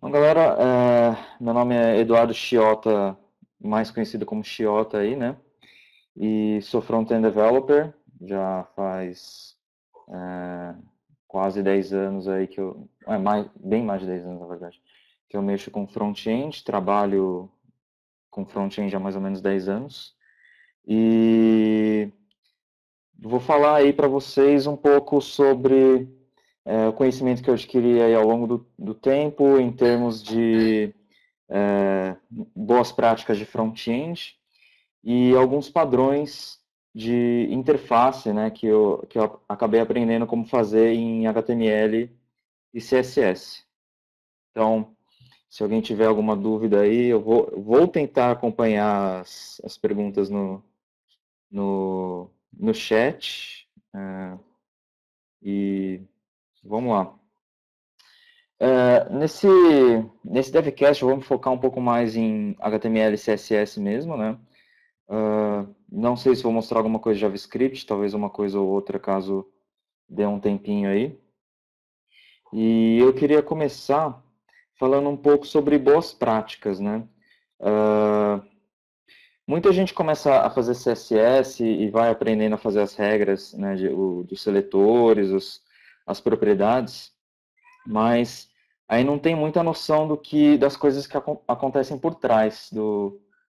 Bom, galera, meu nome é Eduardo Chiota, mais conhecido como Chiota aí, né? E sou front-end developer, já faz quase 10 anos aí que eu... bem mais de 10 anos, na verdade, que eu mexo com front-end, trabalho com front-end há mais ou menos 10 anos. E vou falar aí para vocês um pouco sobre o conhecimento que eu adquiri aí ao longo do tempo, em termos de boas práticas de front-end e alguns padrões de interface, né, que eu acabei aprendendo como fazer em HTML e CSS. Então, se alguém tiver alguma dúvida aí, eu vou tentar acompanhar as perguntas no chat. E vamos lá. Nesse devcast, vamos focar um pouco mais em HTML e CSS mesmo, né? Não sei se vou mostrar alguma coisa de JavaScript, talvez uma coisa ou outra, caso dê um tempinho aí. E eu queria começar falando um pouco sobre boas práticas, né? Uh, Muita gente começa a fazer CSS e vai aprendendo a fazer as regras, né, dos seletores, as propriedades, mas aí não tem muita noção das coisas que acontecem por trás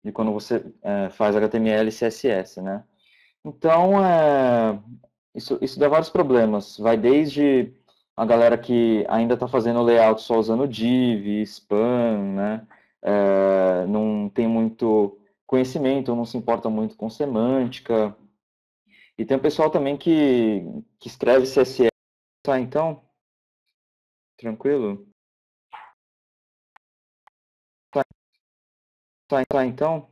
de quando você faz HTML e CSS, né? Então, isso dá vários problemas. Vai desde a galera que ainda está fazendo layout só usando div, span, né? Não tem muito conhecimento, não se importa muito com semântica. E tem o pessoal também que escreve CSS. Tá, então? Tranquilo? Tá, então?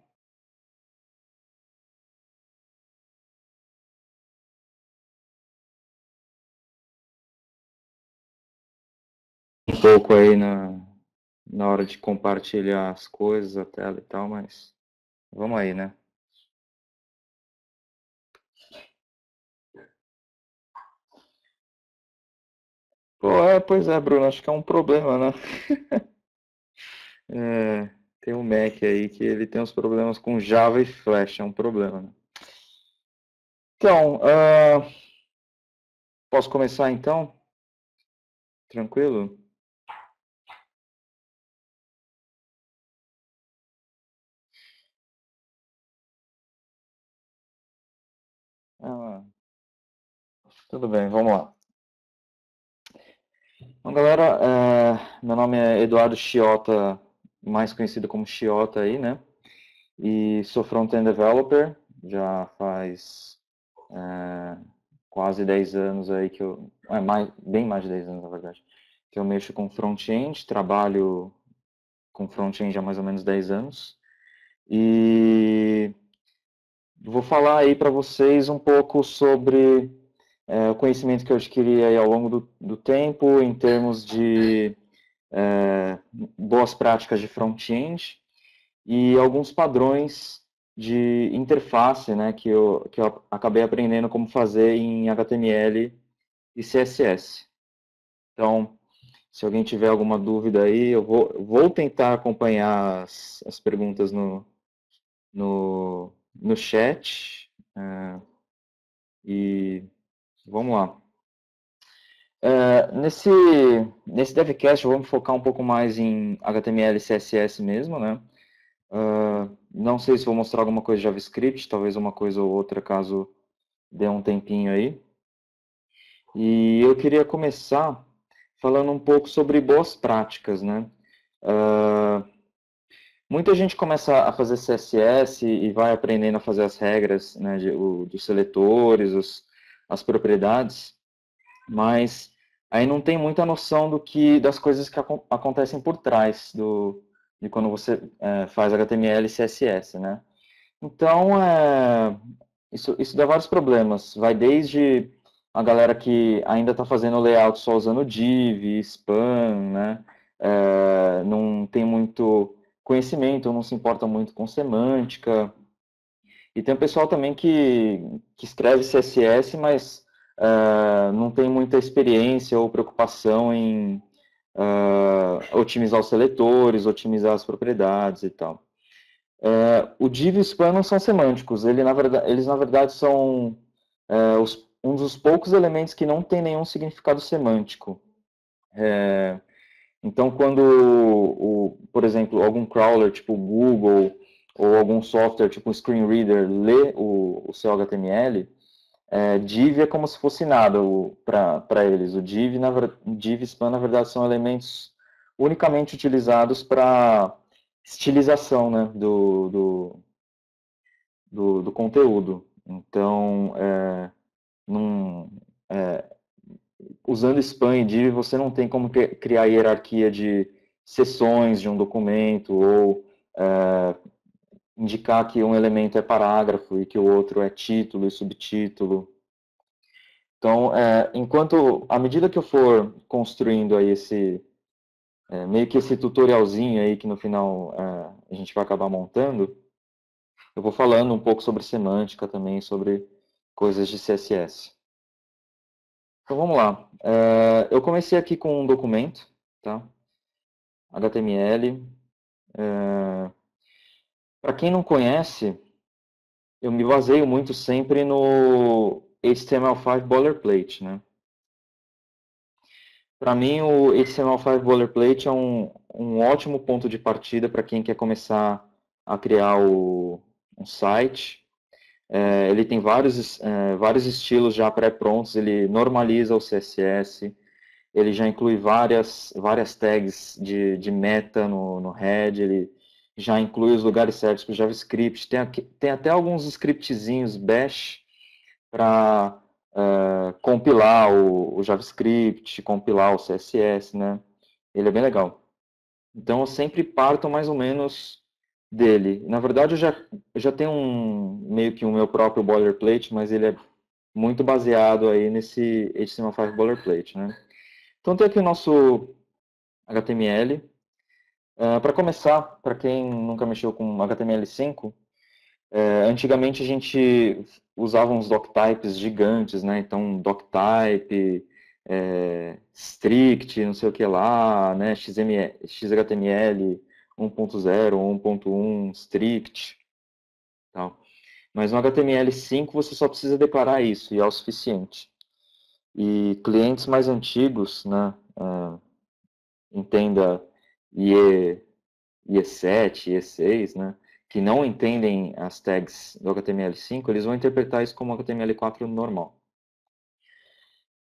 Um pouco aí na hora de compartilhar as coisas, a tela e tal, mas vamos aí, né? Pô, pois é, Bruno, acho que é um problema, né? Tem um Mac aí que ele tem uns problemas com Java e Flash, é um problema, né? Então, posso começar então? Tranquilo? Ah, tudo bem, vamos lá. Bom, galera, meu nome é Eduardo Chiota, mais conhecido como Chiota aí, né? E sou front-end developer, já faz quase 10 anos aí que eu... bem mais de 10 anos, na verdade, que eu mexo com front-end, trabalho com front-end há mais ou menos 10 anos. E vou falar aí para vocês um pouco sobre o conhecimento que eu adquiri aí ao longo do tempo, em termos de boas práticas de front-end e alguns padrões de interface, né, que eu acabei aprendendo como fazer em HTML e CSS. Então, se alguém tiver alguma dúvida aí, eu vou tentar acompanhar as perguntas no chat. E vamos lá. Nesse devcast, vamos focar um pouco mais em HTML e CSS mesmo, né? Não sei se vou mostrar alguma coisa de JavaScript, talvez uma coisa ou outra, caso dê um tempinho aí. E eu queria começar falando um pouco sobre boas práticas, né? Uh, Muita gente começa a fazer CSS e vai aprendendo a fazer as regras, né, dos seletores, as propriedades, mas aí não tem muita noção das coisas que acontecem por trás de quando você faz HTML e CSS, né? Então, isso dá vários problemas. Vai desde a galera que ainda está fazendo layout só usando div, span, né? Não tem muito conhecimento, não se importa muito com semântica. E tem o pessoal também que escreve CSS, mas não tem muita experiência ou preocupação otimizar os seletores, otimizar as propriedades e tal. O div e o span não são semânticos, eles na verdade são um dos poucos elementos que não tem nenhum significado semântico. Então, quando, por exemplo, algum crawler tipo Google ou algum software tipo um screen reader lê o seu HTML, div é como se fosse nada para eles. O div e span, na verdade, são elementos unicamente utilizados para estilização, né, do conteúdo. Então, num, usando span e div, você não tem como criar hierarquia de seções de um documento ou indicar que um elemento é parágrafo e que o outro é título e subtítulo. Então, à medida que eu for construindo aí meio que esse tutorialzinho aí que no final a gente vai acabar montando, eu vou falando um pouco sobre semântica também, sobre coisas de CSS. Então vamos lá. Eu comecei aqui com um documento, tá? HTML. Para quem não conhece, eu me baseio muito sempre no HTML5 boilerplate, né? Para mim, o HTML5 boilerplate é um ótimo ponto de partida para quem quer começar a criar um site. Ele tem vários estilos já pré-prontos, ele normaliza o CSS, ele já inclui várias tags de meta no head, ele já inclui os lugares certos para o JavaScript, tem até alguns scriptzinhos bash para compilar o JavaScript, compilar o CSS, né? Ele é bem legal. Então eu sempre parto mais ou menos dele. Na verdade eu já tenho meio que o meu próprio boilerplate, mas ele é muito baseado aí nesse HTML5 boilerplate, né? Então tem aqui o nosso HTML. Para começar, para quem nunca mexeu com HTML5, antigamente a gente usava uns doctypes gigantes, né? Então, doctype, strict, não sei o que lá, né? XHTML 1.0, 1.1, strict, tal. Mas no HTML5 você só precisa declarar isso e é o suficiente. E clientes mais antigos, né? Entenda IE, IE7, IE6, né? Que não entendem as tags do HTML5, eles vão interpretar isso como HTML4 normal.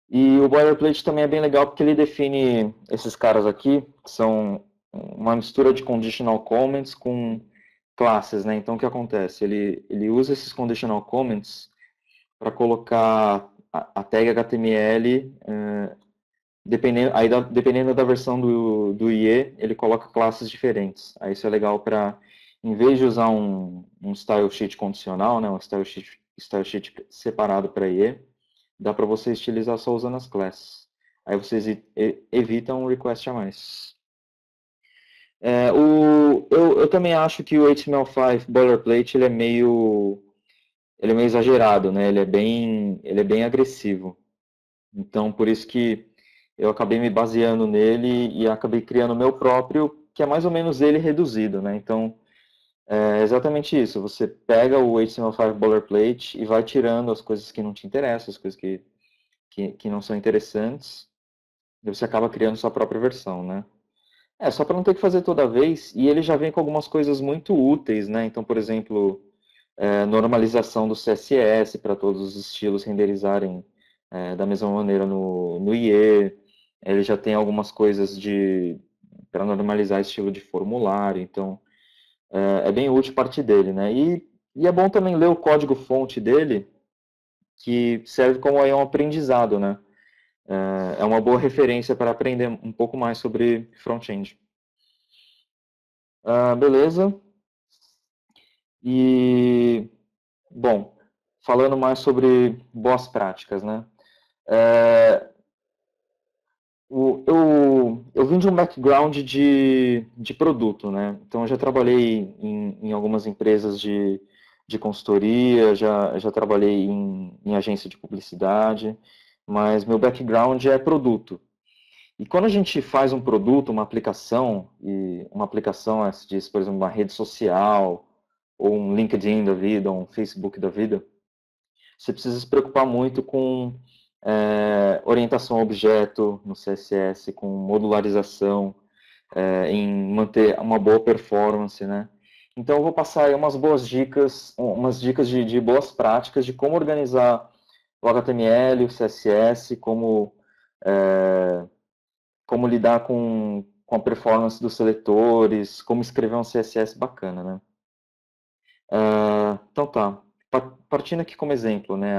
E o boilerplate também é bem legal porque ele define esses caras aqui, que são uma mistura de conditional comments com classes, né? Então o que acontece? Ele usa esses conditional comments para colocar a tag HTML, dependendo da versão do IE, ele coloca classes diferentes. Aí isso é legal para, em vez de usar um style sheet condicional, né, um style sheet separado para IE, dá para você estilizar só usando as classes. Aí vocês evitam um request a mais. Eu também acho que o HTML5 boilerplate ele é meio exagerado, né? Ele é bem agressivo. Então, por isso que eu acabei me baseando nele e acabei criando o meu próprio, que é mais ou menos ele reduzido, né? Então, é exatamente isso. Você pega o HTML5 boilerplate e vai tirando as coisas que não te interessam, as coisas que não são interessantes, e você acaba criando sua própria versão, né? Só para não ter que fazer toda vez, e ele já vem com algumas coisas muito úteis, né? Então, por exemplo, normalização do CSS para todos os estilos renderizarem da mesma maneira no IE. Ele já tem algumas coisas para normalizar estilo de formulário, então é bem útil partir dele, né? E é bom também ler o código-fonte dele, que serve como aí um aprendizado, né? É uma boa referência para aprender um pouco mais sobre front-end. Beleza. E, bom, falando mais sobre boas práticas, né? Eu vim de um background de produto, né? Então, eu já trabalhei em algumas empresas de consultoria, já trabalhei em agência de publicidade, mas meu background é produto. E quando a gente faz um produto, uma aplicação, e uma aplicação, se diz, por exemplo, uma rede social, ou um LinkedIn da vida, ou um Facebook da vida, você precisa se preocupar muito com orientação a objeto no CSS, com modularização, em manter uma boa performance, né? Então eu vou passar aí umas dicas de boas práticas de como organizar o HTML, o CSS, como lidar com a performance dos seletores, como escrever um CSS bacana, né? Então tá, partindo aqui como exemplo, né,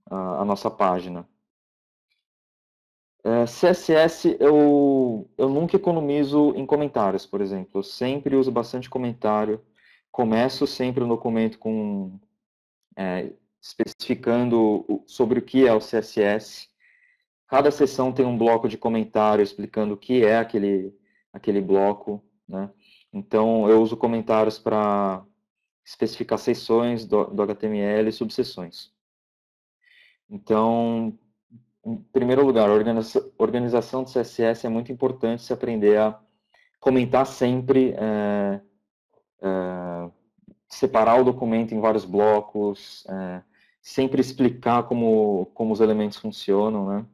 a nossa página. CSS eu nunca economizo em comentários, por exemplo. Eu sempre uso bastante comentário. Começo sempre o documento especificando sobre o que é o CSS. Cada seção tem um bloco de comentário explicando o que é aquele bloco, né? Então eu uso comentários para especificar seções do HTML e subseções. Então, em primeiro lugar, a organização do CSS é muito importante se aprender a comentar sempre, separar o documento em vários blocos, sempre explicar como os elementos funcionam, né?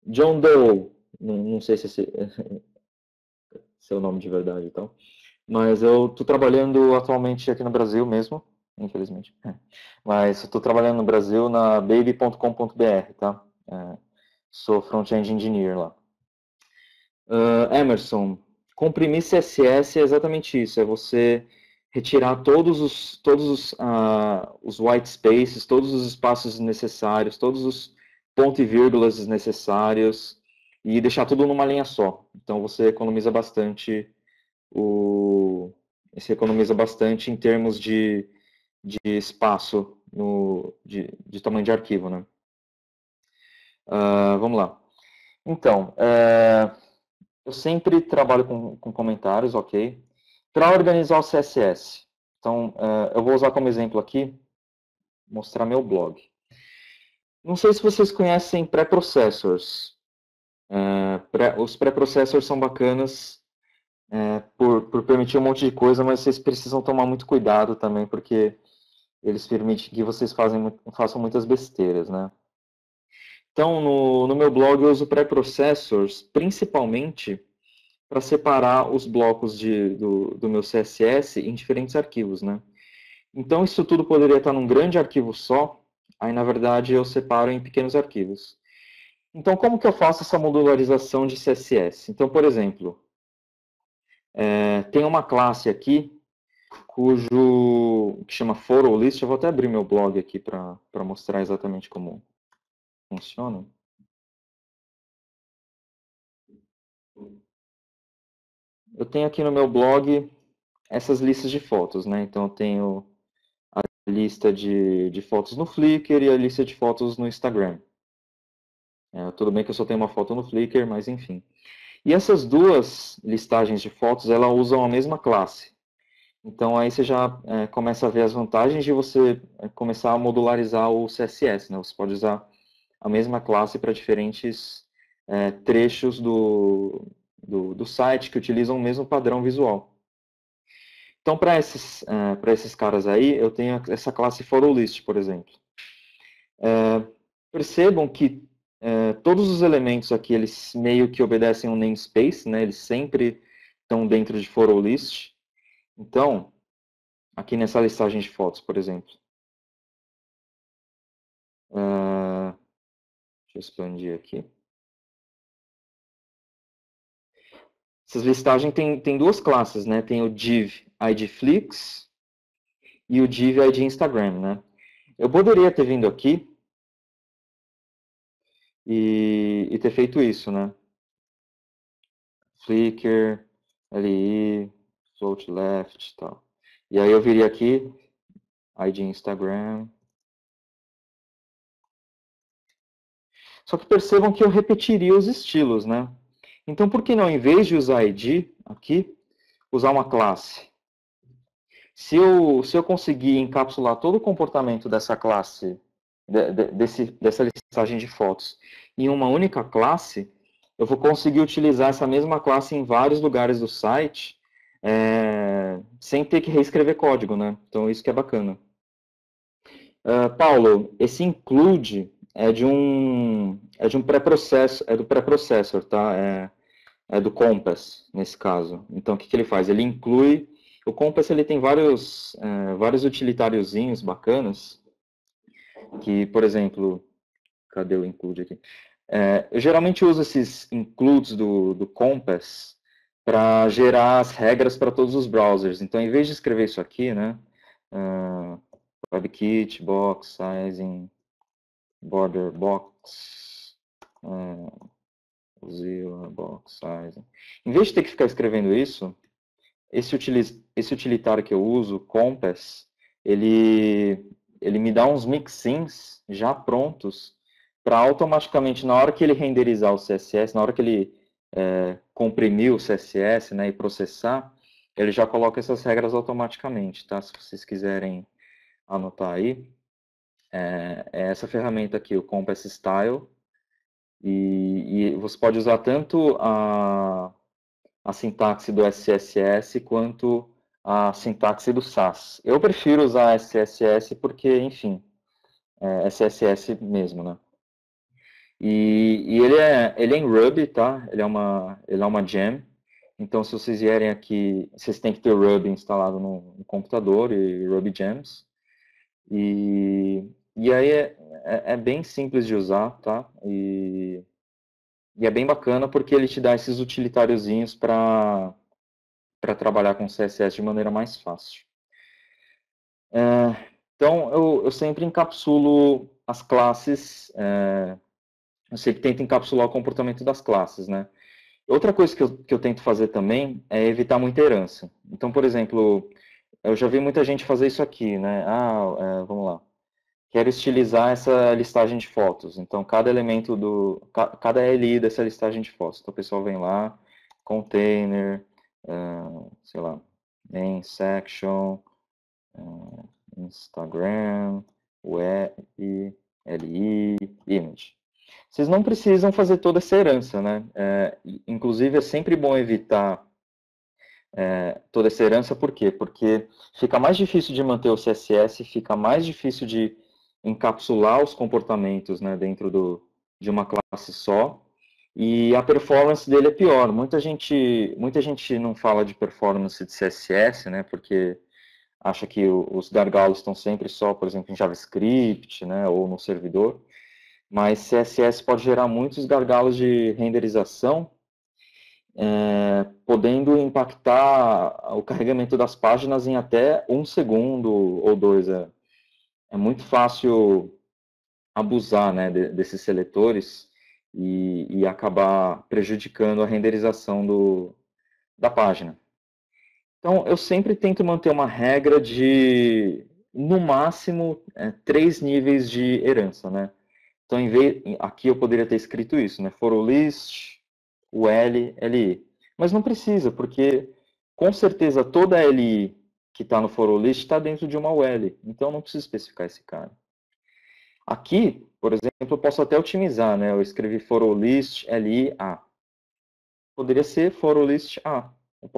John Doe, não sei se é o nome de verdade e tal, mas eu estou trabalhando atualmente aqui no Brasil mesmo, infelizmente, mas estou trabalhando no Brasil na baby.com.br, tá? Sou front-end engineer lá. Emerson, comprimir CSS é exatamente isso, é você retirar os white spaces, todos os espaços necessários, todos os pontos e vírgulas desnecessários e deixar tudo numa linha só. Então você economiza bastante em termos de espaço de tamanho de arquivo, né? Vamos lá. Então, eu sempre trabalho com comentários, ok? Para organizar o CSS. Então, eu vou usar como exemplo aqui, mostrar meu blog. Não sei se vocês conhecem preprocessors. Os preprocessors são bacanas por permitir um monte de coisa, mas vocês precisam tomar muito cuidado também, porque eles permitem que vocês façam muitas besteiras, né? Então, no meu blog eu uso preprocessors principalmente para separar os blocos do meu CSS em diferentes arquivos, né? Então, isso tudo poderia estar num grande arquivo só, aí, na verdade, eu separo em pequenos arquivos. Então, como que eu faço essa modularização de CSS? Então, por exemplo, tem uma classe aqui, que chama PhotoList. Eu vou até abrir meu blog aqui para mostrar exatamente como funciona. Eu tenho aqui no meu blog essas listas de fotos, né? Então, eu tenho a lista de fotos no Flickr e a lista de fotos no Instagram. Tudo bem que eu só tenho uma foto no Flickr, mas enfim. E essas duas listagens de fotos, elas usam a mesma classe. Então aí você já começa a ver as vantagens de você começar a modularizar o CSS, né? Você pode usar a mesma classe para diferentes trechos do site que utilizam o mesmo padrão visual. Então, para esses caras aí, eu tenho essa classe PhotoList, por exemplo. Percebam que todos os elementos aqui, eles meio que obedecem um namespace, né? Eles sempre estão dentro de PhotoList. Então, aqui nessa listagem de fotos, por exemplo. Deixa eu expandir aqui. Essas listagens tem duas classes, né? Tem o div ID Flix e o div ID Instagram, né? Eu poderia ter vindo aqui e ter feito isso, né? Flickr, LI, float left e tal. E aí eu viria aqui, ID Instagram. Só que percebam que eu repetiria os estilos, né? Então, por que não, em vez de usar ID aqui, usar uma classe? Se eu conseguir encapsular todo o comportamento dessa classe dessa listagem de fotos em uma única classe, eu vou conseguir utilizar essa mesma classe em vários lugares do site, sem ter que reescrever código, né? Então, isso que é bacana. Paulo, esse include é de um pré-processo, é do pré-processor, tá? É do Compass, nesse caso. Então, o que ele faz? Ele inclui... O Compass ele tem vários utilitáriozinhos bacanas, que, por exemplo, cadê o include aqui? Eu geralmente uso esses includes do Compass para gerar as regras para todos os browsers. Então, em vez de escrever isso aqui, né? WebKit, box, sizing, border box, Mozilla, box, sizing. Em vez de ter que ficar escrevendo isso, esse utilitário que eu uso, Compass, ele me dá uns mixins já prontos para automaticamente, na hora que ele renderizar o CSS, na hora que ele comprimir o CSS, né, e processar, ele já coloca essas regras automaticamente, tá? Se vocês quiserem anotar aí, é essa ferramenta aqui, o Compass Style, e você pode usar tanto a sintaxe do SCSS quanto a sintaxe do SAS. Eu prefiro usar SCSS porque, enfim, é SCSS mesmo, né? E ele é em Ruby, tá? Ele é uma gem. Então, se vocês vierem aqui, vocês têm que ter Ruby instalado no computador e Ruby Gems. E aí é bem simples de usar, tá? E é bem bacana porque ele te dá esses utilitáriozinhos para trabalhar com CSS de maneira mais fácil. Então, eu sempre encapsulo as classes, eu sempre tento encapsular o comportamento das classes, né? Outra coisa que eu tento fazer também é evitar muita herança. Então, por exemplo, eu já vi muita gente fazer isso aqui, né? Vamos lá. Quero estilizar essa listagem de fotos. Então, cada elemento cada LI dessa listagem de fotos. Então, o pessoal vem lá, container, sei lá, main section, Instagram, web, LI, image. Vocês não precisam fazer toda essa herança, né? Inclusive, é sempre bom evitar toda essa herança, por quê? Porque fica mais difícil de manter o CSS, fica mais difícil de encapsular os comportamentos, né, dentro de uma classe só, e a performance dele é pior. Muita gente não fala de performance de CSS, né, porque acha que os gargalos estão sempre só, por exemplo, em JavaScript, né, ou no servidor, mas CSS pode gerar muitos gargalos de renderização, podendo impactar o carregamento das páginas em até 1 segundo ou 2. É muito fácil abusar, né, desses seletores e acabar prejudicando a renderização da página. Então, eu sempre tento manter uma regra de, no máximo, 3 níveis de herança, né? Então, aqui eu poderia ter escrito isso, né? For o list, o L, LI. Mas não precisa, porque com certeza toda LI que está no for o list está dentro de uma UL. Então, não preciso especificar esse cara. Aqui, por exemplo, eu posso até otimizar, né? Eu escrevi for o list, LI, A. Poderia ser for o list A. Eu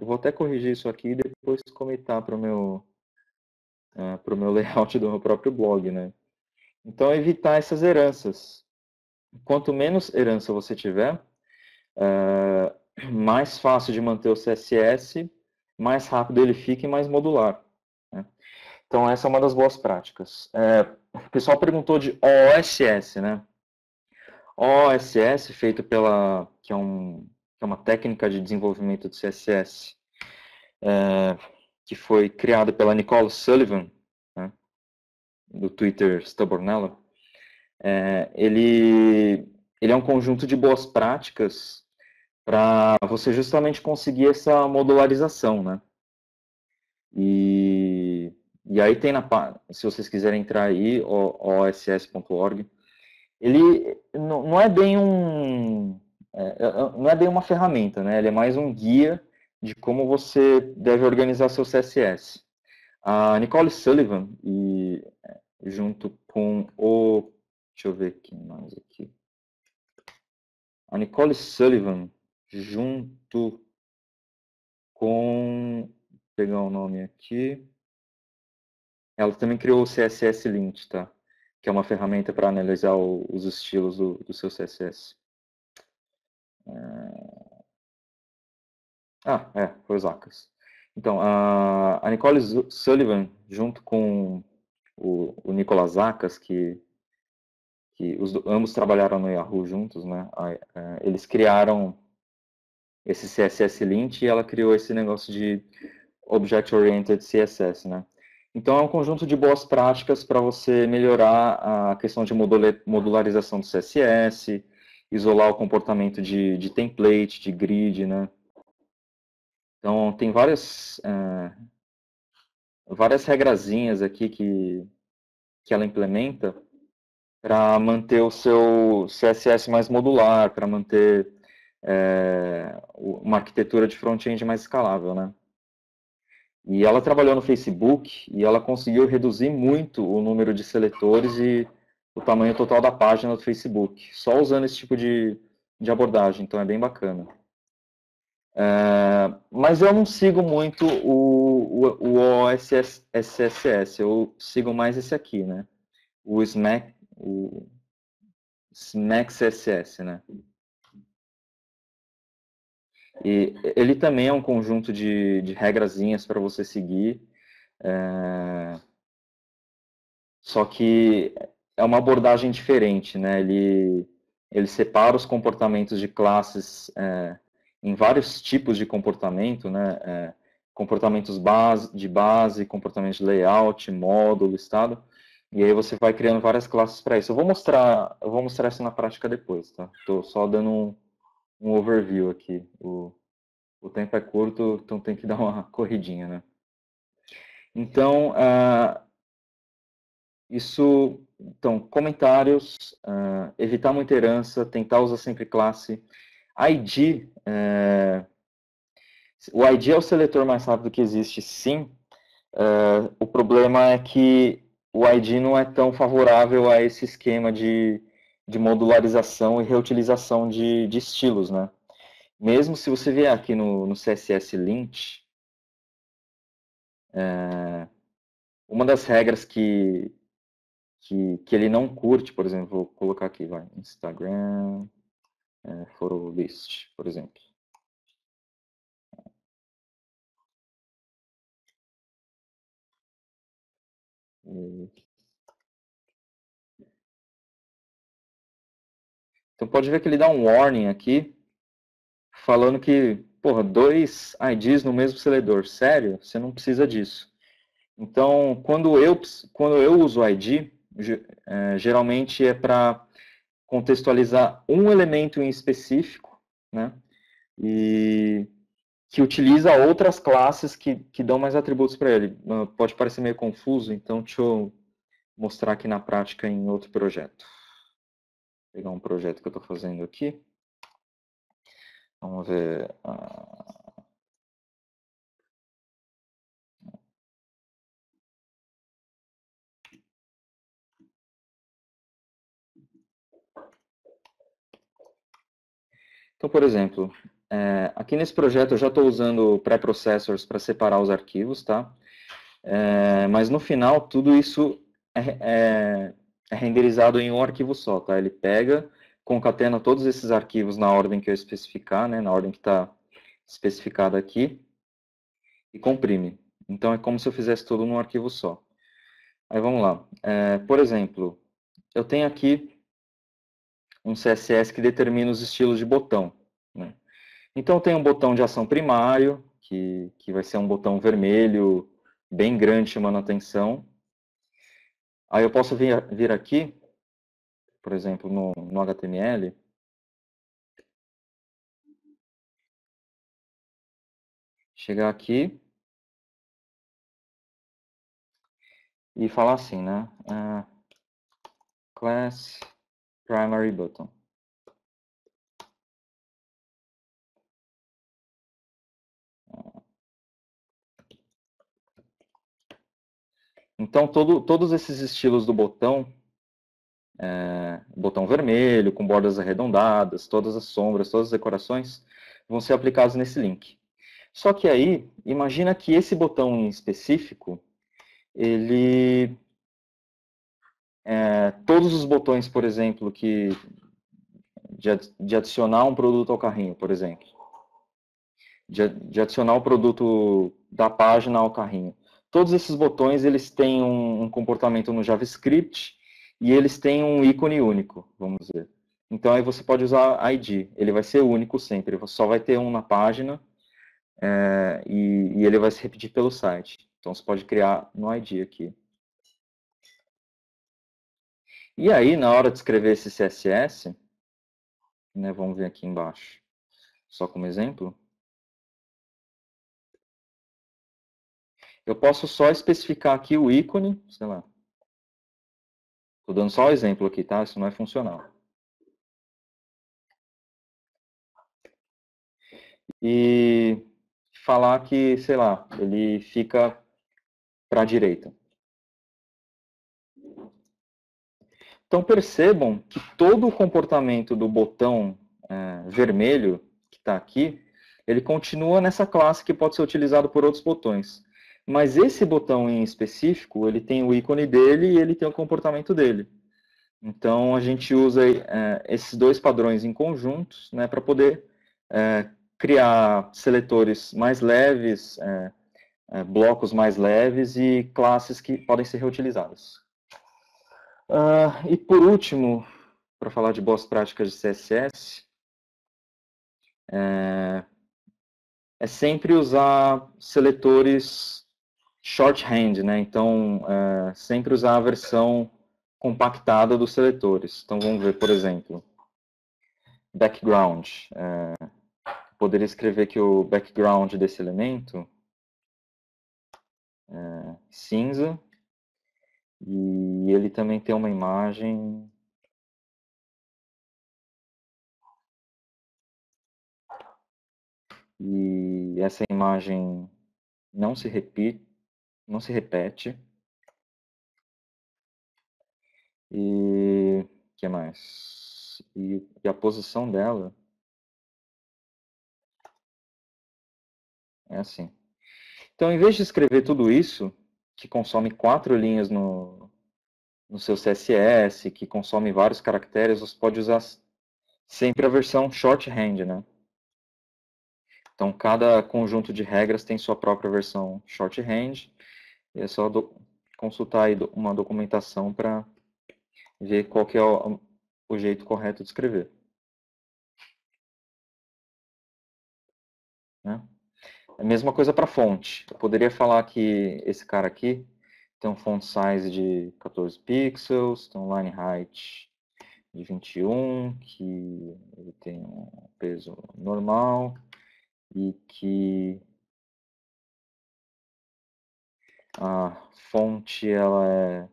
vou até corrigir isso aqui e depois comentar para o meu layout do meu próprio blog, né? Então, evitar essas heranças. Quanto menos herança você tiver, mais fácil de manter o CSS, mais rápido ele fica e mais modular, né? Então, essa é uma das boas práticas. O pessoal perguntou de OSS, né? OSS, que é uma técnica de desenvolvimento de CSS, que foi criada pela Nicole Sullivan, né, do Twitter Stubbornella. Ele é um conjunto de boas práticas para você justamente conseguir essa modularização, né? E aí tem se vocês quiserem entrar aí, oss.org, ele não é bem não é bem uma ferramenta, né? Ele é mais um guia de como você deve organizar seu CSS. A Nicole Sullivan junto com o... Deixa eu ver quem mais aqui. A Nicole Sullivan, junto com... Vou pegar o nome aqui. Ela também criou o CSS Lint, tá? Que é uma ferramenta para analisar os estilos do seu CSS. Foi o Zacas. Então, a Nicole Sullivan, junto com o Nicolas Zacas, que ambos trabalharam no Yahoo juntos, né? Eles criaram esse CSS Lint e ela criou esse negócio de Object Oriented CSS, né? Então é um conjunto de boas práticas para você melhorar a questão de modularização do CSS, isolar o comportamento de template, de grid, né? Então tem várias regrazinhas aqui que ela implementa para manter o seu CSS mais modular, para manter uma arquitetura de front-end mais escalável, né? E ela trabalhou no Facebook e ela conseguiu reduzir muito o número de seletores e o tamanho total da página do Facebook, só usando esse tipo de abordagem, então é bem bacana. Mas eu não sigo muito o OSSS, eu sigo mais esse aqui, né? O Smack CSS, né? E ele também é um conjunto de regrazinhas para você seguir, só que é uma abordagem diferente, né? Ele separa os comportamentos de classes em vários tipos de comportamento, né? Comportamentos de base, comportamentos de layout, módulo, estado, e aí você vai criando várias classes para isso. Eu vou mostrar isso na prática depois, tá? Estou só dando um overview aqui. O tempo é curto, então tem que dar uma corridinha, né? Então, então, comentários, evitar muita herança, tentar usar sempre classe. ID, o ID é o seletor mais rápido que existe, sim. O problema é que o ID não é tão favorável a esse esquema de modularização e reutilização de estilos, né? Mesmo se você vier aqui no CSS Lint, uma das regras que ele não curte, por exemplo, vou colocar aqui, vai, Instagram, photo list, por exemplo. Então pode ver que ele dá um warning aqui, falando que, porra, 2 IDs no mesmo seledor. Sério? Você não precisa disso. Então, quando eu uso ID, geralmente é para contextualizar um elemento em específico, né? E que utiliza outras classes que dão mais atributos para ele. Pode parecer meio confuso, então deixa eu mostrar aqui na prática em outro projeto. Vou pegar um projeto que eu estou fazendo aqui. Vamos ver. Então, por exemplo, aqui nesse projeto eu já estou usando pré-processors para separar os arquivos, tá? Mas no final, tudo isso é renderizado em um arquivo só, tá? Ele pega, concatena todos esses arquivos na ordem que eu especificar, né? Na ordem que está especificada aqui, e comprime. Então, é como se eu fizesse tudo num arquivo só. Aí, vamos lá. Por exemplo, eu tenho aqui um CSS que determina os estilos de botão, né? Então, tem um botão de ação primário, que vai ser um botão vermelho, bem grande, chamando a atenção. Aí eu posso vir aqui, por exemplo, no HTML, chegar aqui e falar assim, né? Class Primary Button. Então, todos esses estilos do botão, botão vermelho, com bordas arredondadas, todas as sombras, todas as decorações, vão ser aplicados nesse link. Só que aí, imagina que esse botão em específico, ele... todos os botões, por exemplo, de adicionar um produto ao carrinho, por exemplo, de adicionar o produto da página ao carrinho. Todos esses botões, eles têm um comportamento no JavaScript e eles têm um ícone único, vamos dizer. Então, aí você pode usar ID. Ele vai ser único sempre. Você só vai ter um na página e ele vai se repetir pelo site. Então, você pode criar no ID aqui. E aí, na hora de escrever esse CSS, né, vamos ver aqui embaixo, só como exemplo, eu posso só especificar aqui o ícone, sei lá. Estou dando só o exemplo aqui, tá? Isso não é funcional. E falar que, sei lá, ele fica para a direita. Então percebam que todo o comportamento do botão vermelho que está aqui, ele continua nessa classe que pode ser utilizado por outros botões. Mas esse botão em específico, ele tem o ícone dele e ele tem o comportamento dele. Então a gente usa esses dois padrões em conjuntos, né, para poder criar seletores mais leves, blocos mais leves e classes que podem ser reutilizadas. E por último, para falar de boas práticas de CSS, é sempre usar seletores shorthand, né? Então, sempre usar a versão compactada dos seletores. Então, vamos ver, por exemplo, background. Poderia escrever que o background desse elemento é cinza e ele também tem uma imagem e essa imagem não se repete. E o que mais? E a posição dela é assim. Então, em vez de escrever tudo isso, que consome 4 linhas no seu CSS, que consome vários caracteres, você pode usar sempre a versão shorthand, né? Então, cada conjunto de regras tem sua própria versão shorthand. E é só consultar aí uma documentação para ver qual que é o jeito correto de escrever. Né? A mesma coisa para fonte. Eu poderia falar que esse cara aqui tem um font size de 14 pixels, tem um line height de 21, que ele tem um peso normal e que a fonte ela é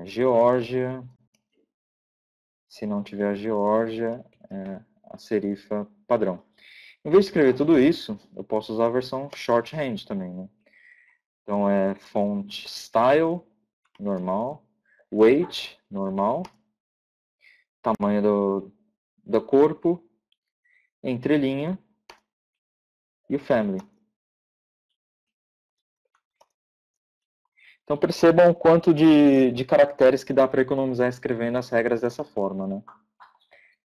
Geórgia. Se não tiver a Geórgia, é a serifa padrão. Em vez de escrever tudo isso, eu posso usar a versão shorthand também, né? Então é font style, normal, weight, normal, tamanho do corpo, entrelinha e o family. Então percebam o quanto de caracteres que dá para economizar escrevendo as regras dessa forma, né?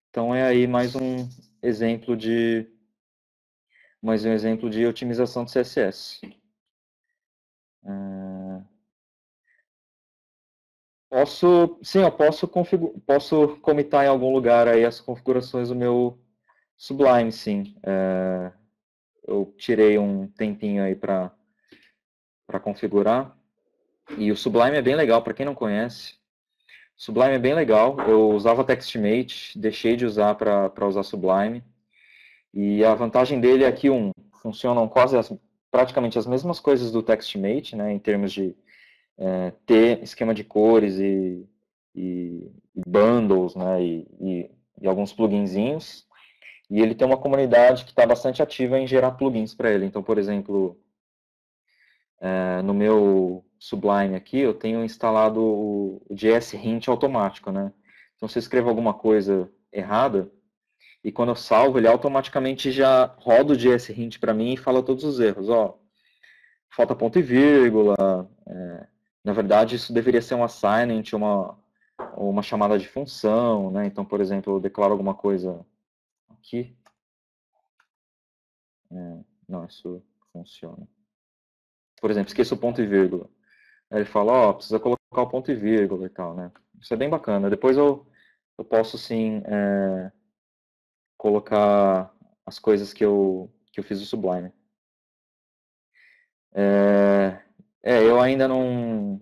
Então é aí mais um exemplo de otimização de CSS. Eu posso comitar em algum lugar aí as configurações do meu Sublime, sim. Eu tirei um tempinho aí para configurar. E o Sublime é bem legal, para quem não conhece. Sublime é bem legal. Eu usava TextMate, deixei de usar para usar Sublime. E a vantagem dele é que, funcionam praticamente as mesmas coisas do TextMate, né, em termos de ter esquema de cores e bundles, né, e alguns pluginzinhos. E ele tem uma comunidade que está bastante ativa em gerar plugins para ele. Então, por exemplo, no meu Sublime aqui, eu tenho instalado o JS Hint automático, né? Então, se eu escrevo alguma coisa errada, e quando eu salvo, ele automaticamente já roda o JS Hint para mim e fala todos os erros. Ó, falta ponto e vírgula. Na verdade, isso deveria ser um assignment, uma chamada de função, né? Então, por exemplo, eu declaro alguma coisa aqui. Não, isso funciona. Por exemplo, esqueço o ponto e vírgula. Aí ele fala, ó, precisa colocar o ponto e vírgula e tal, né? Isso é bem bacana. Depois eu posso, sim, colocar as coisas que eu fiz no Sublime. Eu ainda não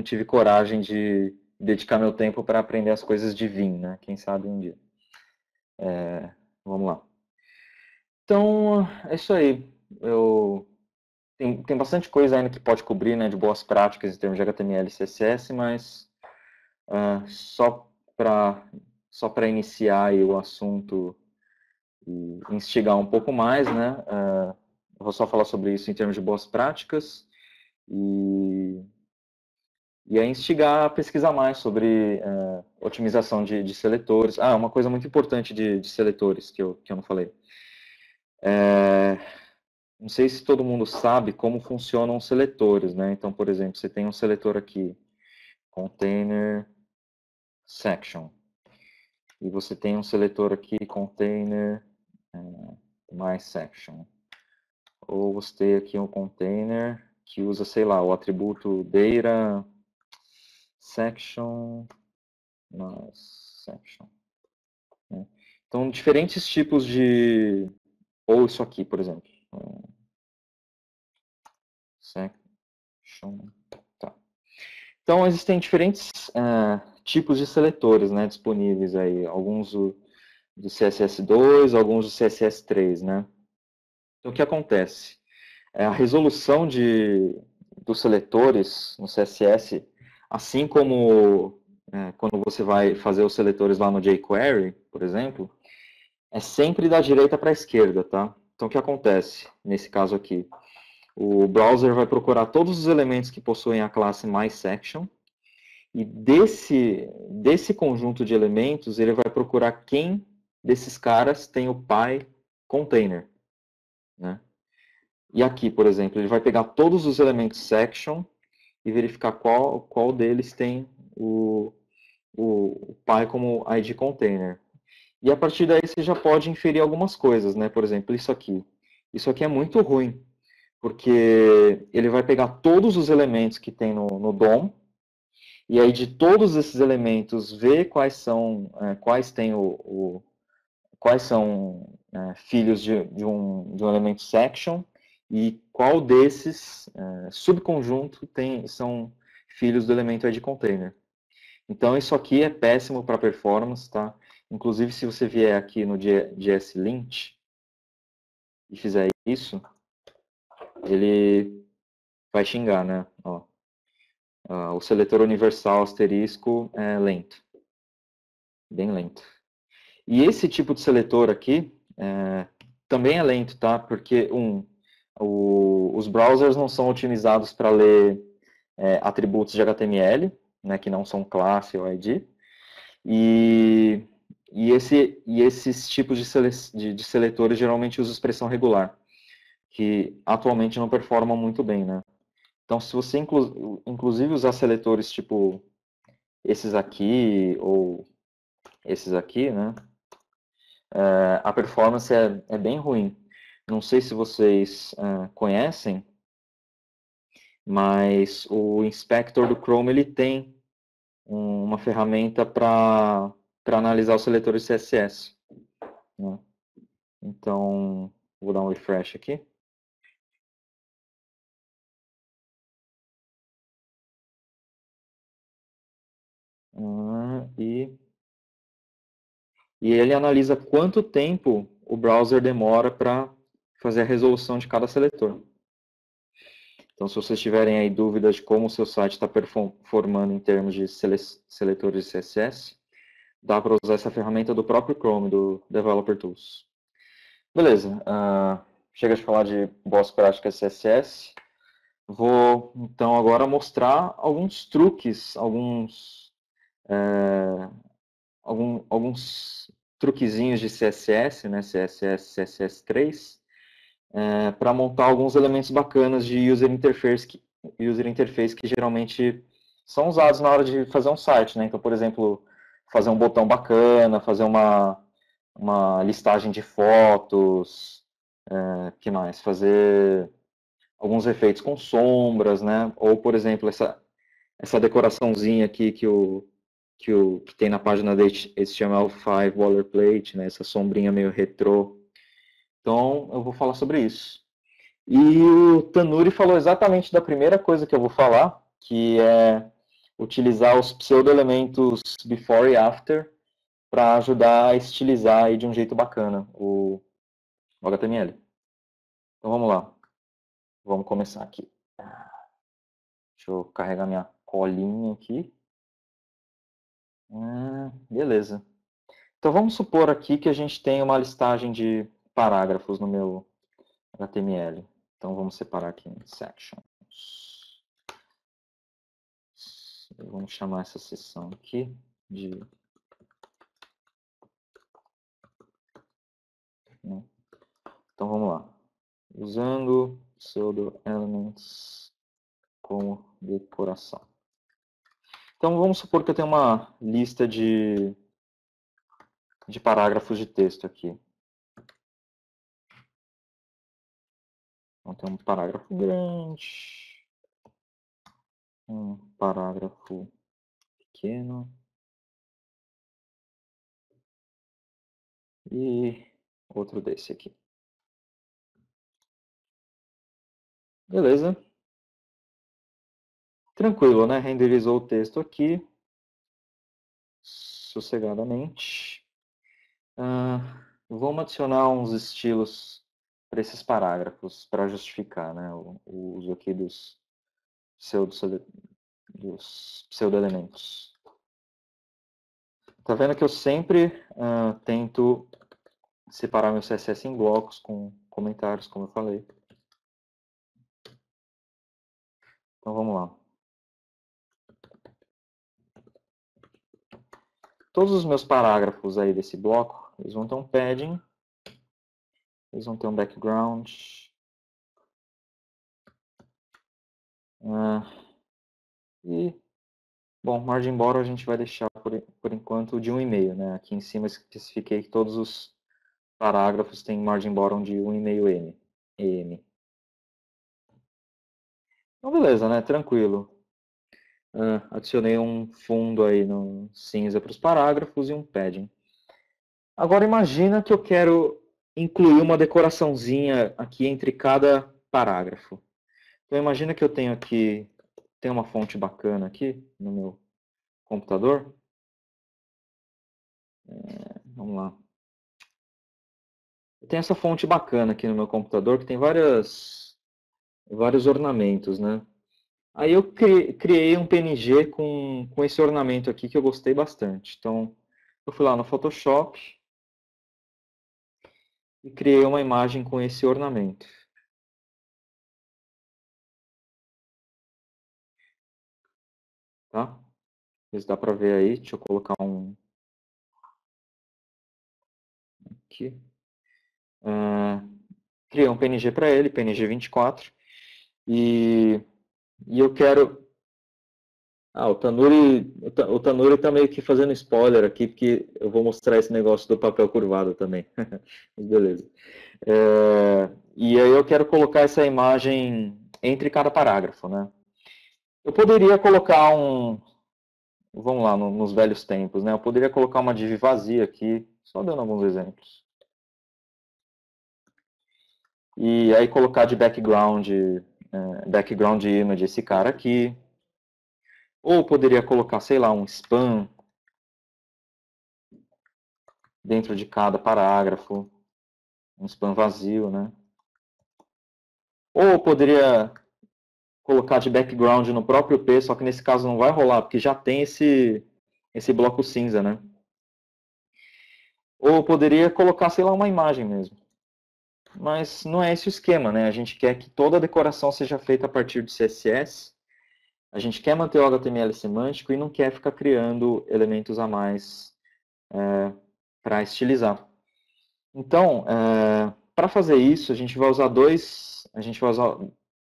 tive coragem de dedicar meu tempo para aprender as coisas de Vim, né? Quem sabe um dia. Vamos lá. Então, é isso aí. Tem bastante coisa ainda que pode cobrir, né, de boas práticas em termos de HTML e CSS, mas só para iniciar aí o assunto e instigar um pouco mais, né? Eu vou só falar sobre isso em termos de boas práticas e aí instigar a pesquisar mais sobre otimização de seletores. Uma coisa muito importante de seletores que eu não falei. Não sei se todo mundo sabe como funcionam os seletores, né? Então, por exemplo, você tem um seletor aqui, container section. E você tem um seletor aqui, container my section. Ou você tem aqui um container que usa, sei lá, o atributo data section my section. Né? Então, diferentes tipos de... Ou isso aqui, por exemplo. Section. Tá. Então, existem diferentes tipos de seletores, né, disponíveis aí. Alguns do CSS2, alguns do CSS3, né? Então, o que acontece? A resolução dos seletores no CSS, assim como quando você vai fazer os seletores lá no jQuery, por exemplo, é sempre da direita para a esquerda, tá? Então, o que acontece nesse caso aqui? O browser vai procurar todos os elementos que possuem a classe MySection, e desse conjunto de elementos, ele vai procurar quem desses caras tem o PyContainer, né? E aqui, por exemplo, ele vai pegar todos os elementos section e verificar qual deles tem o Py como ID container. E a partir daí você já pode inferir algumas coisas, né? Por exemplo, isso aqui. Isso aqui é muito ruim, porque ele vai pegar todos os elementos que tem no DOM, e aí de todos esses elementos ver quais tem quais são filhos de um elemento section e qual desses subconjunto são filhos do elemento ID container. Então isso aqui é péssimo para performance, tá? Inclusive se você vier aqui no JSLint e fizer isso, ele vai xingar, né? Ó, o seletor universal asterisco é lento, bem lento. E esse tipo de seletor aqui também é lento, tá? Porque, os browsers não são otimizados para ler atributos de HTML, né, que não são classe ou ID. E esses tipos de seletores geralmente usam expressão regular, que atualmente não performam muito bem, né? Então, se você inclusive usar seletores tipo esses aqui ou esses aqui, né? A performance é bem ruim. Não sei se vocês conhecem, mas o Inspector do Chrome ele tem uma ferramenta para analisar os seletores CSS. Né? Então, vou dar um refresh aqui. E ele analisa quanto tempo o browser demora para fazer a resolução de cada seletor. Então, se vocês tiverem aí dúvidas de como o seu site está performando em termos de seletores de CSS, dá para usar essa ferramenta do próprio Chrome, do Developer Tools. Beleza, chega de falar de boas práticas CSS. Vou, então, agora mostrar alguns truques, alguns truquezinhos de CSS, né, CSS, CSS3, para montar alguns elementos bacanas de user interface que geralmente são usados na hora de fazer um site, né? Então, por exemplo, fazer um botão bacana, fazer uma listagem de fotos, que mais? Fazer alguns efeitos com sombras, né? Ou, por exemplo, essa decoraçãozinha aqui que tem na página da HTML5 boilerplate, né? Essa sombrinha meio retrô. Então, eu vou falar sobre isso. E o Tanuri falou exatamente da primeira coisa que eu vou falar, que é utilizar os pseudo-elementos before e after para ajudar a estilizar aí de um jeito bacana o HTML. Então vamos lá, vamos começar aqui. Deixa eu carregar minha colinha aqui. Beleza. Então vamos supor aqui que a gente tem uma listagem de parágrafos no meu HTML. Então vamos separar aqui em sections. Vamos chamar essa seção aqui de... né? Então vamos lá. Usando pseudo elements como decoração. Então vamos supor que eu tenho uma lista de parágrafos de texto aqui. Então tem um parágrafo grande, um parágrafo pequeno e outro desse aqui. Beleza. Tranquilo, né? Renderizou o texto aqui, sossegadamente. Vamos adicionar uns estilos para esses parágrafos, para justificar, né, o uso aqui dos pseudo-elementos. Tá vendo que eu sempre tento separar meu CSS em blocos com comentários, como eu falei. Então vamos lá. Todos os meus parágrafos aí desse bloco, eles vão ter um padding, eles vão ter um background. E, bom, margin border a gente vai deixar por enquanto de 1,5, né? Aqui em cima eu especifiquei que todos os parágrafos têm margin bottom de 1,5 em. Então, beleza, né? Tranquilo. Adicionei um fundo aí no cinza para os parágrafos e um padding. Agora imagina que eu quero incluir uma decoraçãozinha aqui entre cada parágrafo. Então imagina que eu tenho aqui, tem uma fonte bacana aqui no meu computador. Vamos lá. Eu tenho essa fonte bacana aqui no meu computador que tem vários ornamentos, né? Aí eu criei um PNG com esse ornamento aqui que eu gostei bastante. Então, eu fui lá no Photoshop e criei uma imagem com esse ornamento. Tá? Isso dá para ver aí. Deixa eu colocar um aqui. Criei um PNG para ele, PNG 24. E eu quero... o Tanuri tá meio que fazendo spoiler aqui, porque eu vou mostrar esse negócio do papel curvado também. Beleza. E aí eu quero colocar essa imagem entre cada parágrafo, né? Eu poderia colocar vamos lá, nos velhos tempos, né? Eu poderia colocar uma div vazia aqui, só dando alguns exemplos. E aí colocar de background image esse cara aqui. Ou poderia colocar, sei lá, um span dentro de cada parágrafo, um span vazio, né? Ou poderia colocar de background no próprio P, só que nesse caso não vai rolar, porque já tem esse bloco cinza, né? Ou poderia colocar, sei lá, uma imagem mesmo. mas não é esse o esquema, né? A gente quer que toda a decoração seja feita a partir de CSS, a gente quer manter o HTML semântico e não quer ficar criando elementos a mais para estilizar. Então, para fazer isso, a gente vai usar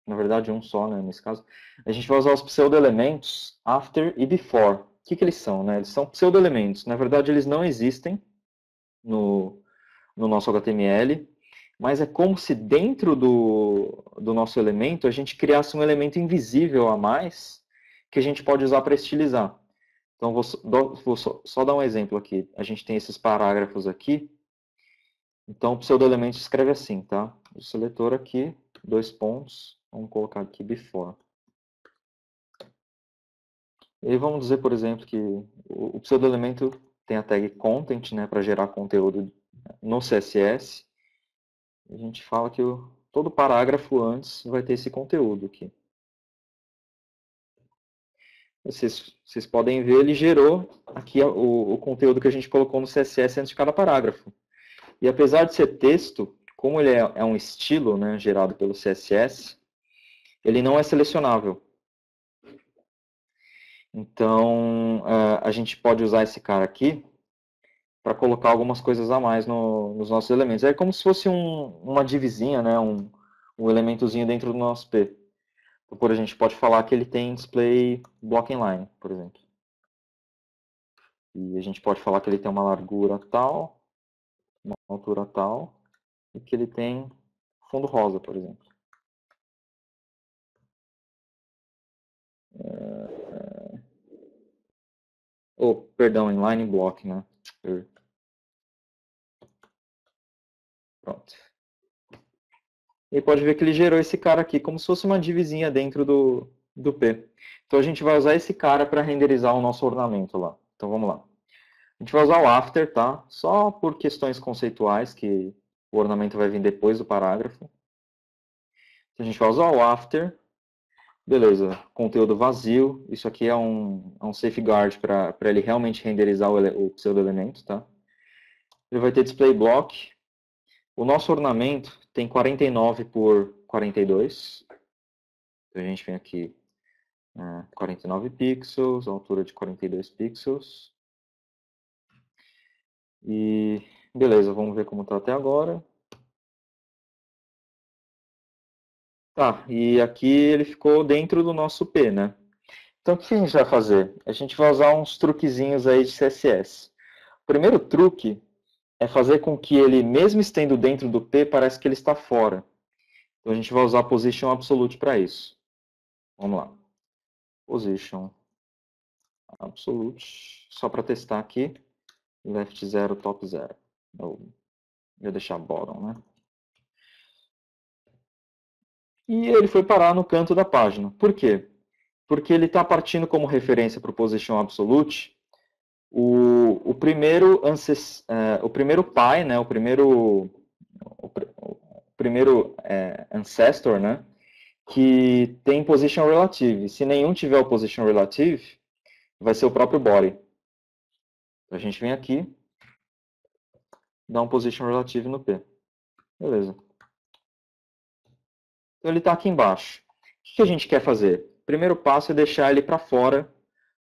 na verdade um só, né, nesse caso. A gente vai usar os pseudo-elementos after e before. O que eles são, né? Eles são pseudo-elementos. Na verdade, eles não existem no nosso HTML, mas é como se dentro do nosso elemento a gente criasse um elemento invisível a mais que a gente pode usar para estilizar. Então, vou só dar um exemplo aqui. A gente tem esses parágrafos aqui. Então, o pseudo-elemento escreve assim, tá? O seletor aqui, 2 pontos, vamos colocar aqui before. E aí vamos dizer, por exemplo, que o pseudo-elemento tem a tag content, né, para gerar conteúdo no CSS. A gente fala que todo parágrafo antes vai ter esse conteúdo aqui. Vocês podem ver, ele gerou aqui o conteúdo que a gente colocou no CSS antes de cada parágrafo. E apesar de ser texto, como ele é um estilo, né, gerado pelo CSS, ele não é selecionável. Então, a gente pode usar esse cara aqui para colocar algumas coisas a mais nos nossos elementos. É como se fosse uma divisinha, né, um elementozinho dentro do nosso P. Então, por exemplo, a gente pode falar que ele tem display block inline, por exemplo. E a gente pode falar que ele tem uma largura tal, uma altura tal, e que ele tem fundo rosa, por exemplo. Perdão, inline block, né? Pronto. E pode ver que ele gerou esse cara aqui como se fosse uma divisinha dentro do P. Então a gente vai usar esse cara para renderizar o nosso ornamento lá. Então vamos lá. A gente vai usar o after, tá? Só por questões conceituais, que o ornamento vai vir depois do parágrafo. Então a gente vai usar o after. Beleza, conteúdo vazio. Isso aqui é um safeguard para ele realmente renderizar o pseudo-elemento, tá? Ele vai ter display block. O nosso ornamento tem 49 por 42. Então a gente vem aqui 49 pixels, altura de 42 pixels. E beleza, vamos ver como está até agora. Tá, e aqui ele ficou dentro do nosso P, né? Então o que a gente vai fazer? A gente vai usar uns truquezinhos aí de CSS. O primeiro truque é fazer com que ele, mesmo estando dentro do P, parece que ele está fora. Então a gente vai usar position absolute para isso. Vamos lá. Position absolute, só para testar aqui. Left 0, top 0. Eu vou deixar bottom, né? E ele foi parar no canto da página. Por quê? Porque ele está partindo como referência para o position absolute o primeiro pai, né? O primeiro ancestor, né? Que tem position relative. Se nenhum tiver o position relative, vai ser o próprio body. A gente vem aqui, dá um position relative no P. Beleza. Então ele está aqui embaixo. O que a gente quer fazer? Primeiro passo é deixar ele para fora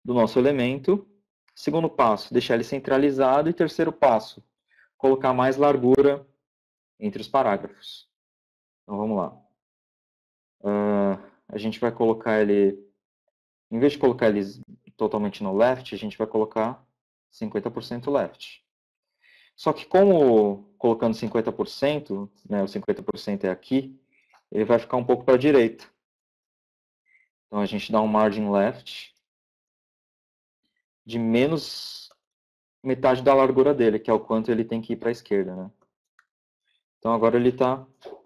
do nosso elemento. Segundo passo, deixar ele centralizado. E terceiro passo, colocar mais largura entre os parágrafos. Então vamos lá. A gente vai colocar ele, em vez de colocar ele totalmente no left, a gente vai colocar 50% left. Só que como colocando 50%, né, o 50% é aqui, ele vai ficar um pouco para a direita. Então a gente dá um margin left de menos metade da largura dele, que é o quanto ele tem que ir para a esquerda, né? Então agora ele está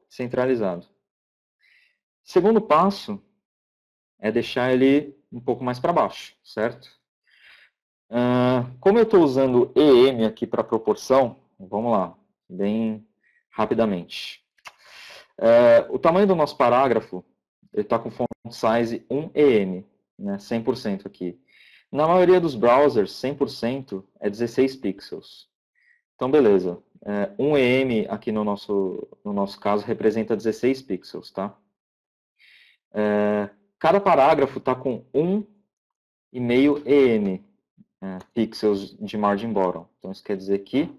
centralizado. Segundo passo é deixar ele um pouco mais para baixo, certo? Como eu estou usando EM aqui para proporção, vamos lá, bem rapidamente. O tamanho do nosso parágrafo está com font size 1EM, né, 100% aqui. Na maioria dos browsers, 100% é 16 pixels. Então, beleza. Um EM aqui no nosso caso representa 16 pixels, tá? Cada parágrafo está com 1,5 EM, pixels de margin bottom. Então, isso quer dizer que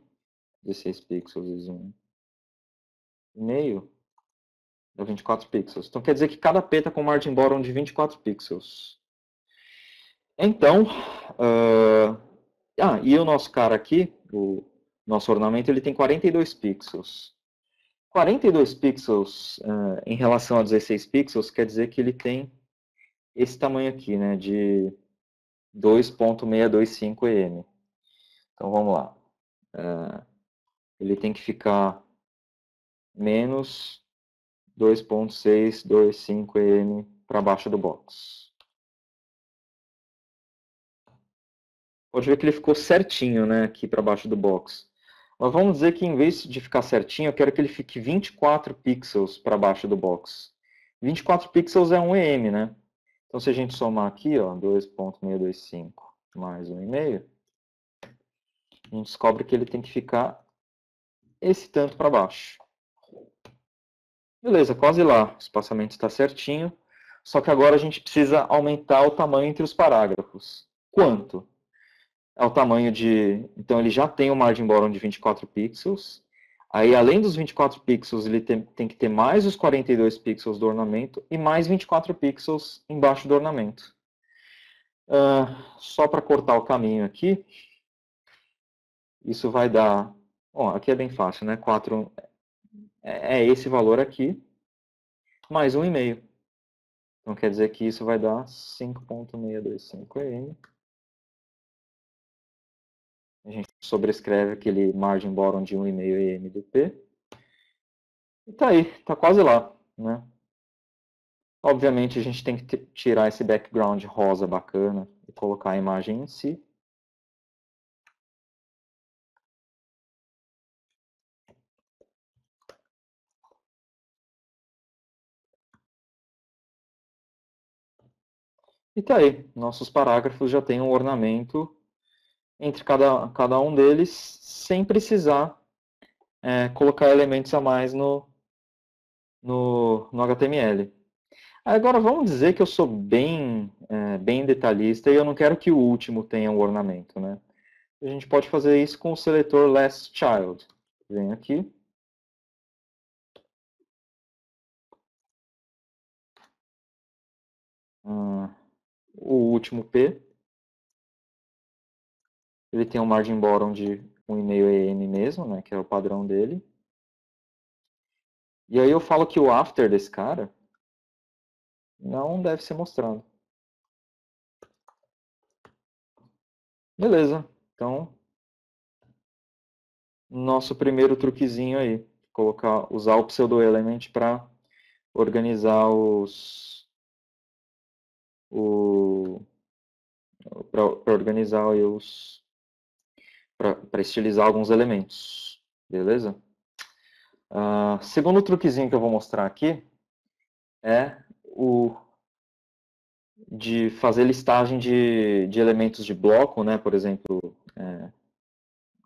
16 pixels vezes 1,5 dá 24 pixels. Então, quer dizer que cada P está com margin bottom de 24 pixels. Então, e o nosso cara aqui, o nosso ornamento, ele tem 42 pixels. 42 pixels em relação a 16 pixels quer dizer que ele tem esse tamanho aqui, né, de 2.625 EM. Então vamos lá. Ele tem que ficar menos 2.625 EM para baixo do box. Pode ver que ele ficou certinho, né, aqui para baixo do box. Mas vamos dizer que em vez de ficar certinho, eu quero que ele fique 24 pixels para baixo do box. 24 pixels é 1 EM, né? Então, se a gente somar aqui, ó, 2.625 mais 1,5, a gente descobre que ele tem que ficar esse tanto para baixo. Beleza, quase lá. O espaçamento está certinho. Só que agora a gente precisa aumentar o tamanho entre os parágrafos. Quanto? É o tamanho de... Então, ele já tem o margin bottom de 24 pixels. Aí, além dos 24 pixels, ele tem que ter mais os 42 pixels do ornamento e mais 24 pixels embaixo do ornamento. Só para cortar o caminho aqui, isso vai dar... Bom, aqui é bem fácil, né? 4 é esse valor aqui, mais 1,5. Então, quer dizer que isso vai dar 5.625 EM. A gente sobrescreve aquele margin bottom de 1,5 EM do P. E tá aí, tá quase lá, né? Obviamente, a gente tem que tirar esse background rosa bacana e colocar a imagem em si. E tá aí, nossos parágrafos já têm um ornamento entre cada um deles, sem precisar colocar elementos a mais no HTML. Agora, vamos dizer que eu sou bem detalhista e eu não quero que o último tenha um ornamento, né? A gente pode fazer isso com o seletor Last Child. Vem aqui. O último P. Ele tem um margin bottom de 1,5 EM mesmo, né? Que é o padrão dele. E aí eu falo que o after desse cara não deve ser mostrado. Beleza. Então, nosso primeiro truquezinho aí. Usar o pseudo element para organizar para estilizar alguns elementos, beleza? Segundo truquezinho que eu vou mostrar aqui é o de fazer listagem de elementos de bloco, né? Por exemplo,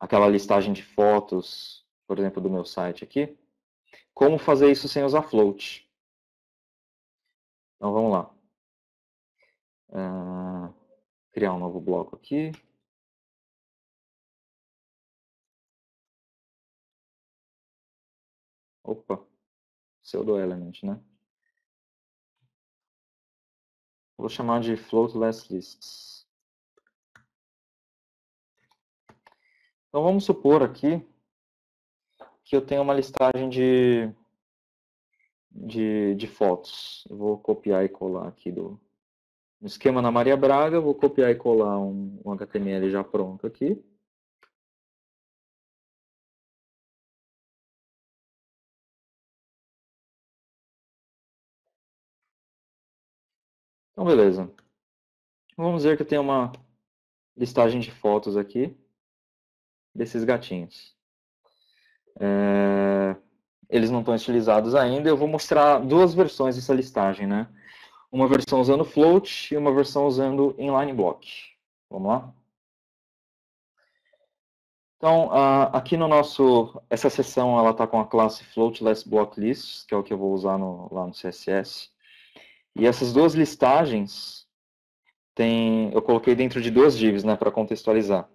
aquela listagem de fotos, por exemplo, do meu site aqui. Como fazer isso sem usar float? Então vamos lá. Criar um novo bloco aqui. Opa, pseudo element, né? Vou chamar de floatless lists. Então vamos supor aqui que eu tenho uma listagem de fotos. Eu vou copiar e colar aqui no esquema na Maria Braga, vou copiar e colar um HTML já pronto aqui. Então, beleza. Vamos dizer que eu tenho uma listagem de fotos aqui desses gatinhos. Eles não estão estilizados ainda. Eu vou mostrar duas versões dessa listagem, né? Uma versão usando float e uma versão usando inline block. Vamos lá? Então, aqui no essa seção ela está com a classe Floatless Block Lists, que é o que eu vou usar lá no CSS. E essas duas listagens eu coloquei dentro de duas divs, né, para contextualizar.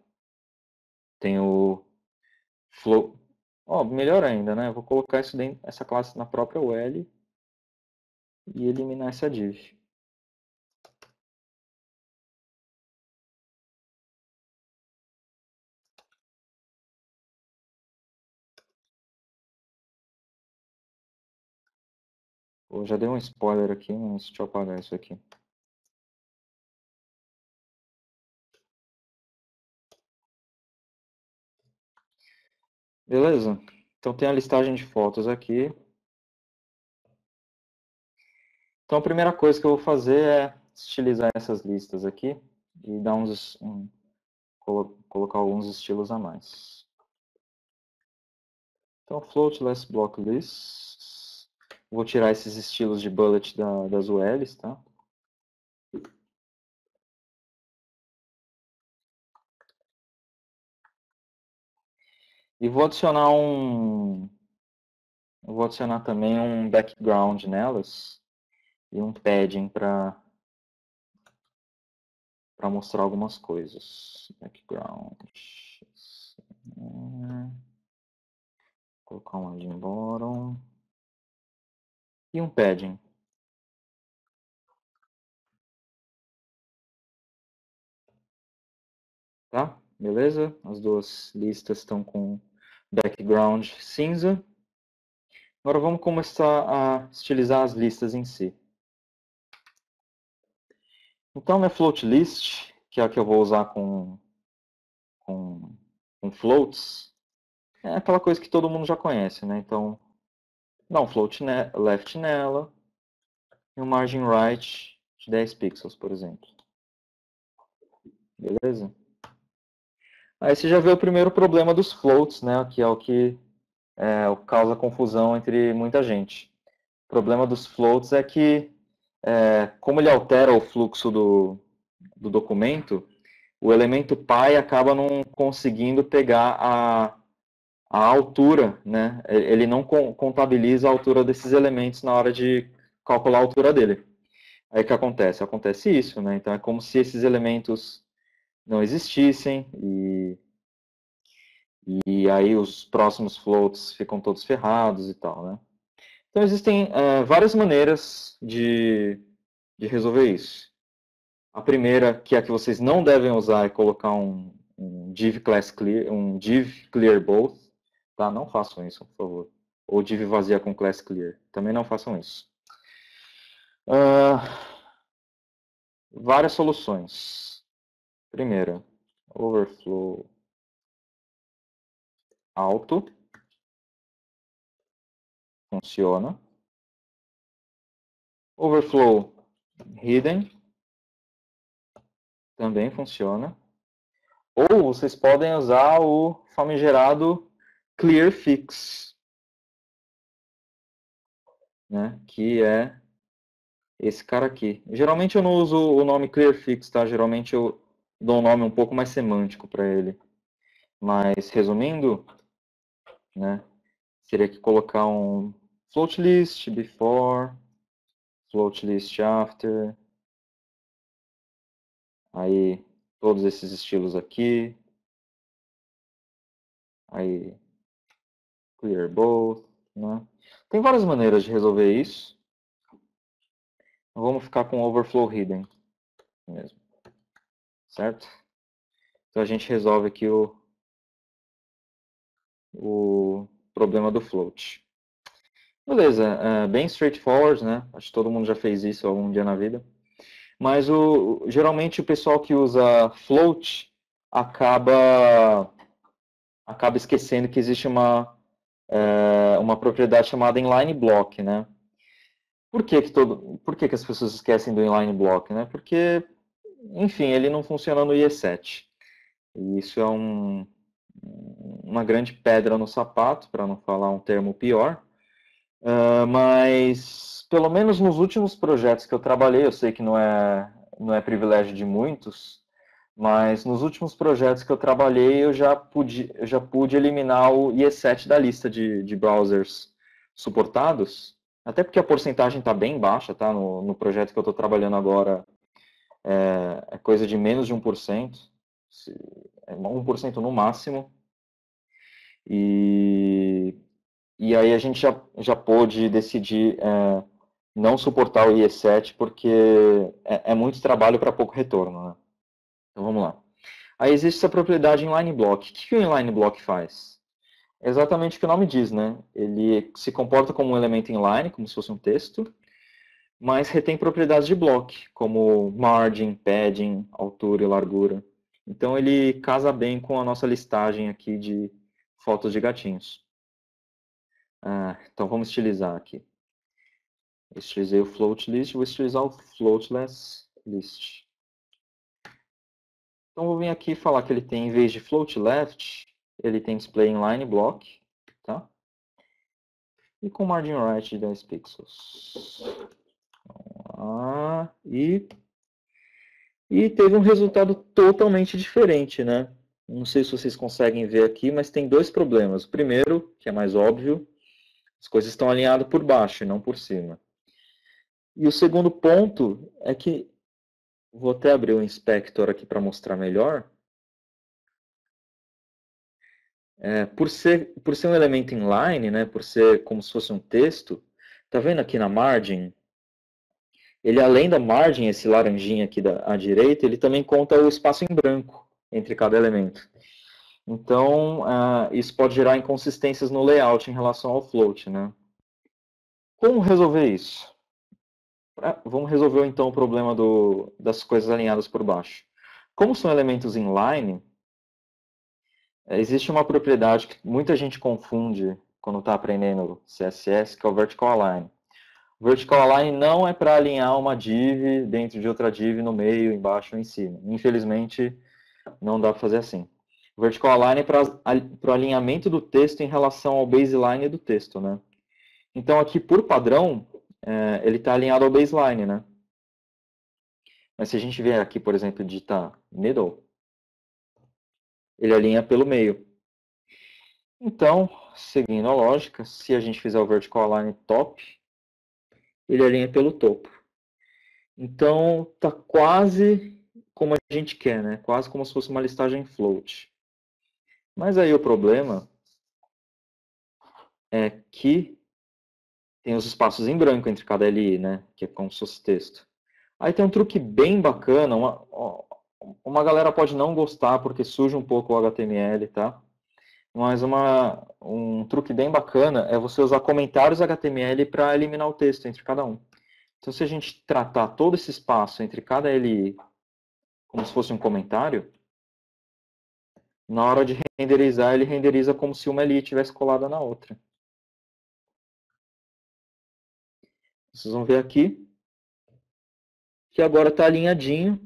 Tem o flow, melhor ainda, né? Eu vou colocar essa classe na própria UL e eliminar essa div. Eu já dei um spoiler aqui, mas deixa eu apagar isso aqui. Beleza? Então tem a listagem de fotos aqui. Então a primeira coisa que eu vou fazer é estilizar essas listas aqui e dar colocar alguns estilos a mais. Então, floatless block lists. Vou tirar esses estilos de bullet das ULs, tá? E vou adicionar vou adicionar também um background nelas e um padding para mostrar algumas coisas. Background. Colocar um margin bottom. E um padding. Tá? Beleza? As duas listas estão com background cinza. Agora vamos começar a estilizar as listas em si. Então, minha float list, que é a que eu vou usar com floats, é aquela coisa que todo mundo já conhece, né? Então, dá um float left nela e um margin right de 10 pixels, por exemplo. Beleza? Aí você já vê o primeiro problema dos floats, né? Que é o que causa confusão entre muita gente. O problema dos floats é que, como ele altera o fluxo do documento, o elemento pi acaba não conseguindo pegar a altura, né? Ele não contabiliza a altura desses elementos na hora de calcular a altura dele. Aí o que acontece? Acontece isso, né? Então é como se esses elementos não existissem e aí os próximos floats ficam todos ferrados e tal, né? Então existem várias maneiras de resolver isso. A primeira, que é a que vocês não devem usar, é colocar um div class clear, um div clear both, tá? Não façam isso, por favor. Ou div vazia com class clear. Também não façam isso. Várias soluções. Primeira, overflow alto. Funciona. Overflow hidden. Também funciona. Ou vocês podem usar o famigerado clear fix, né? Que é esse cara aqui. Geralmente eu não uso o nome clearfix, tá? Geralmente eu dou um nome um pouco mais semântico para ele. Mas, resumindo, né, seria que colocar um float list before, float list after, aí todos esses estilos aqui, aí clear both, né? Tem várias maneiras de resolver isso. Vamos ficar com overflow hidden mesmo, certo? Então a gente resolve aqui o problema do float. Beleza, bem straightforward, né? Acho que todo mundo já fez isso algum dia na vida. Mas geralmente o pessoal que usa float acaba esquecendo que existe uma propriedade chamada inline block, né? Por que as pessoas esquecem do inline block, né? Porque, enfim, ele não funciona no IE7. E isso é uma grande pedra no sapato, para não falar um termo pior. Mas, pelo menos nos últimos projetos que eu trabalhei, eu sei que não é privilégio de muitos, Mas nos últimos projetos que eu trabalhei, eu já pude eliminar o IE7 da lista de browsers suportados, até porque a porcentagem está bem baixa, tá? No projeto que eu estou trabalhando agora, é coisa de menos de 1%, é 1% no máximo, e, e aí a gente já pôde decidir não suportar o IE7 porque é muito trabalho para pouco retorno, né? Então vamos lá. Aí existe essa propriedade inline block. O que o inline block faz? É exatamente o que o nome diz, né? Ele se comporta como um elemento inline, como se fosse um texto, mas retém propriedades de block, como margin, padding, altura e largura. Então ele casa bem com a nossa listagem aqui de fotos de gatinhos. Então vamos estilizar aqui. Eu estilizei o float list, vou estilizar o floatless list. Então vou vir aqui falar que ele tem, em vez de float left, ele tem display inline block, tá? E com margin right de 10 pixels. E teve um resultado totalmente diferente, né? Não sei se vocês conseguem ver aqui, mas tem dois problemas. O primeiro, que é mais óbvio, as coisas estão alinhadas por baixo e não por cima. E o segundo ponto é que, vou até abrir o inspector aqui para mostrar melhor. Por ser um elemento inline, né, por ser como se fosse um texto, tá vendo aqui na margem? Ele, além da margem, esse laranjinha aqui à direita, ele também conta o espaço em branco entre cada elemento. Então, isso pode gerar inconsistências no layout em relação ao float, né? Como resolver isso? Vamos resolver então o problema das coisas alinhadas por baixo. Como são elementos inline, existe uma propriedade que muita gente confunde quando está aprendendo CSS, que é o Vertical Align. O Vertical Align não é para alinhar uma div dentro de outra div no meio, embaixo ou em cima. Infelizmente, não dá para fazer assim. O Vertical Align é para o alinhamento do texto em relação ao baseline do texto, né? Então, aqui, por padrão, ele está alinhado ao baseline, né? Mas se a gente vier aqui, por exemplo, digitar middle, ele alinha pelo meio. Então, seguindo a lógica, se a gente fizer o Vertical Align top, ele alinha pelo topo. Então, tá quase como a gente quer, né? Quase como se fosse uma listagem float. Mas aí o problema é que tem os espaços em branco entre cada LI, né? Que é como se fosse texto. Aí tem um truque bem bacana, uma galera pode não gostar porque suja um pouco o HTML, tá? Mas um truque bem bacana é você usar comentários HTML para eliminar o texto entre cada um. Então, se a gente tratar todo esse espaço entre cada LI como se fosse um comentário, na hora de renderizar, ele renderiza como se uma LI tivesse colada na outra. Vocês vão ver aqui que agora está alinhadinho.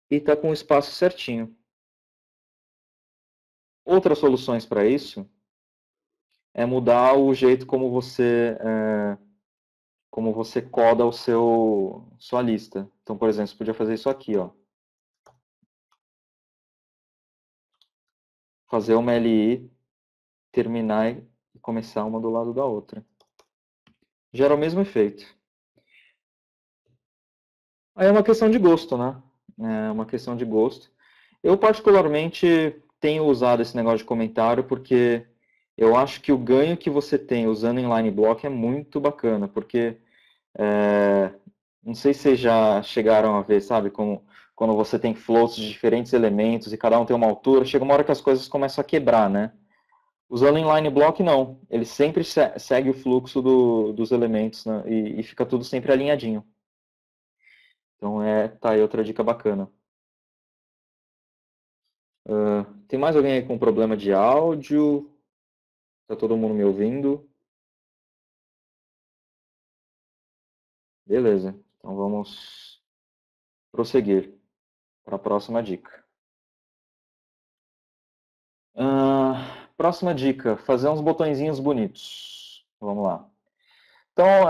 E está com o espaço certinho. Outras soluções para isso é mudar o jeito como você coda sua lista. Então, por exemplo, você podia fazer isso aqui, ó. Fazer uma LI, terminar e começar uma do lado da outra. Gera o mesmo efeito. Aí é uma questão de gosto, né? É uma questão de gosto. Eu, particularmente, tenho usado esse negócio de comentário porque eu acho que o ganho que você tem usando inline block é muito bacana, porque não sei se vocês já chegaram a ver, sabe, como quando você tem floats de diferentes elementos e cada um tem uma altura, chega uma hora que as coisas começam a quebrar, né? Usando inline block, não. Ele sempre segue o fluxo dos elementos, né? E fica tudo sempre alinhadinho. Então, tá aí outra dica bacana. Tem mais alguém aí com problema de áudio? Tá todo mundo me ouvindo? Beleza. Então, vamos prosseguir para a próxima dica. Próxima dica, fazer uns botõezinhos bonitos. Vamos lá. Então,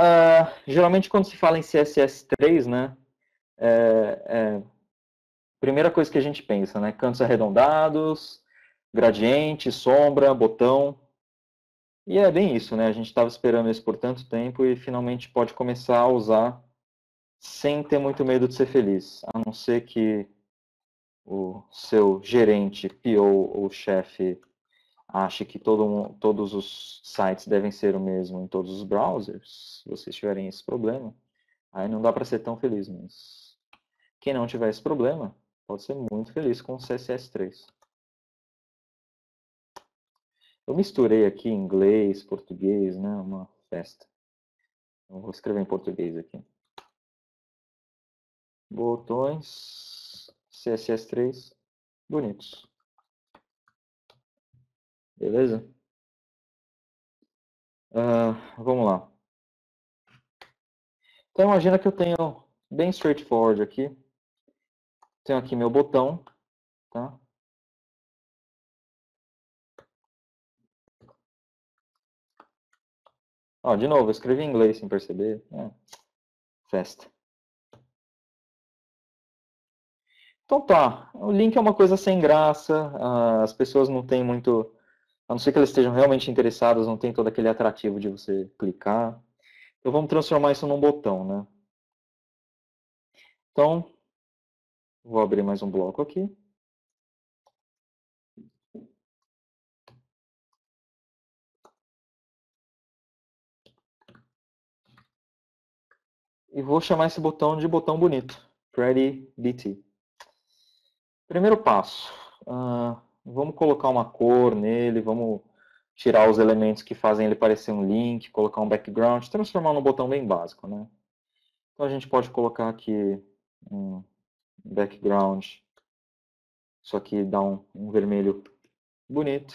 geralmente quando se fala em CSS3, né, primeira coisa que a gente pensa, né, cantos arredondados, gradiente, sombra, botão. E é bem isso, né? A gente estava esperando isso por tanto tempo e finalmente pode começar a usar sem ter muito medo de ser feliz. A não ser que o seu gerente, PO ou chefe ache que todos os sites devem ser o mesmo em todos os browsers, se vocês tiverem esse problema, aí não dá para ser tão feliz, mas quem não tiver esse problema pode ser muito feliz com o CSS3. Eu misturei aqui inglês, português, né? Uma festa. Eu vou escrever em português aqui. Botões CSS3 bonitos. Beleza? Vamos lá. Então imagina que eu tenho bem straightforward aqui. Tenho aqui meu botão, tá? Ó, de novo, eu escrevi em inglês sem perceber. Festa. Então tá, o link é uma coisa sem graça, as pessoas não têm muito, a não ser que elas estejam realmente interessadas, não tem todo aquele atrativo de você clicar. Então vamos transformar isso num botão, né? Então, vou abrir mais um bloco aqui. E vou chamar esse botão de botão bonito, Pretty BT. Primeiro passo, vamos colocar uma cor nele, vamos tirar os elementos que fazem ele parecer um link, colocar um background, transformar num botão bem básico, né? Então a gente pode colocar aqui um background, isso aqui dá um vermelho bonito,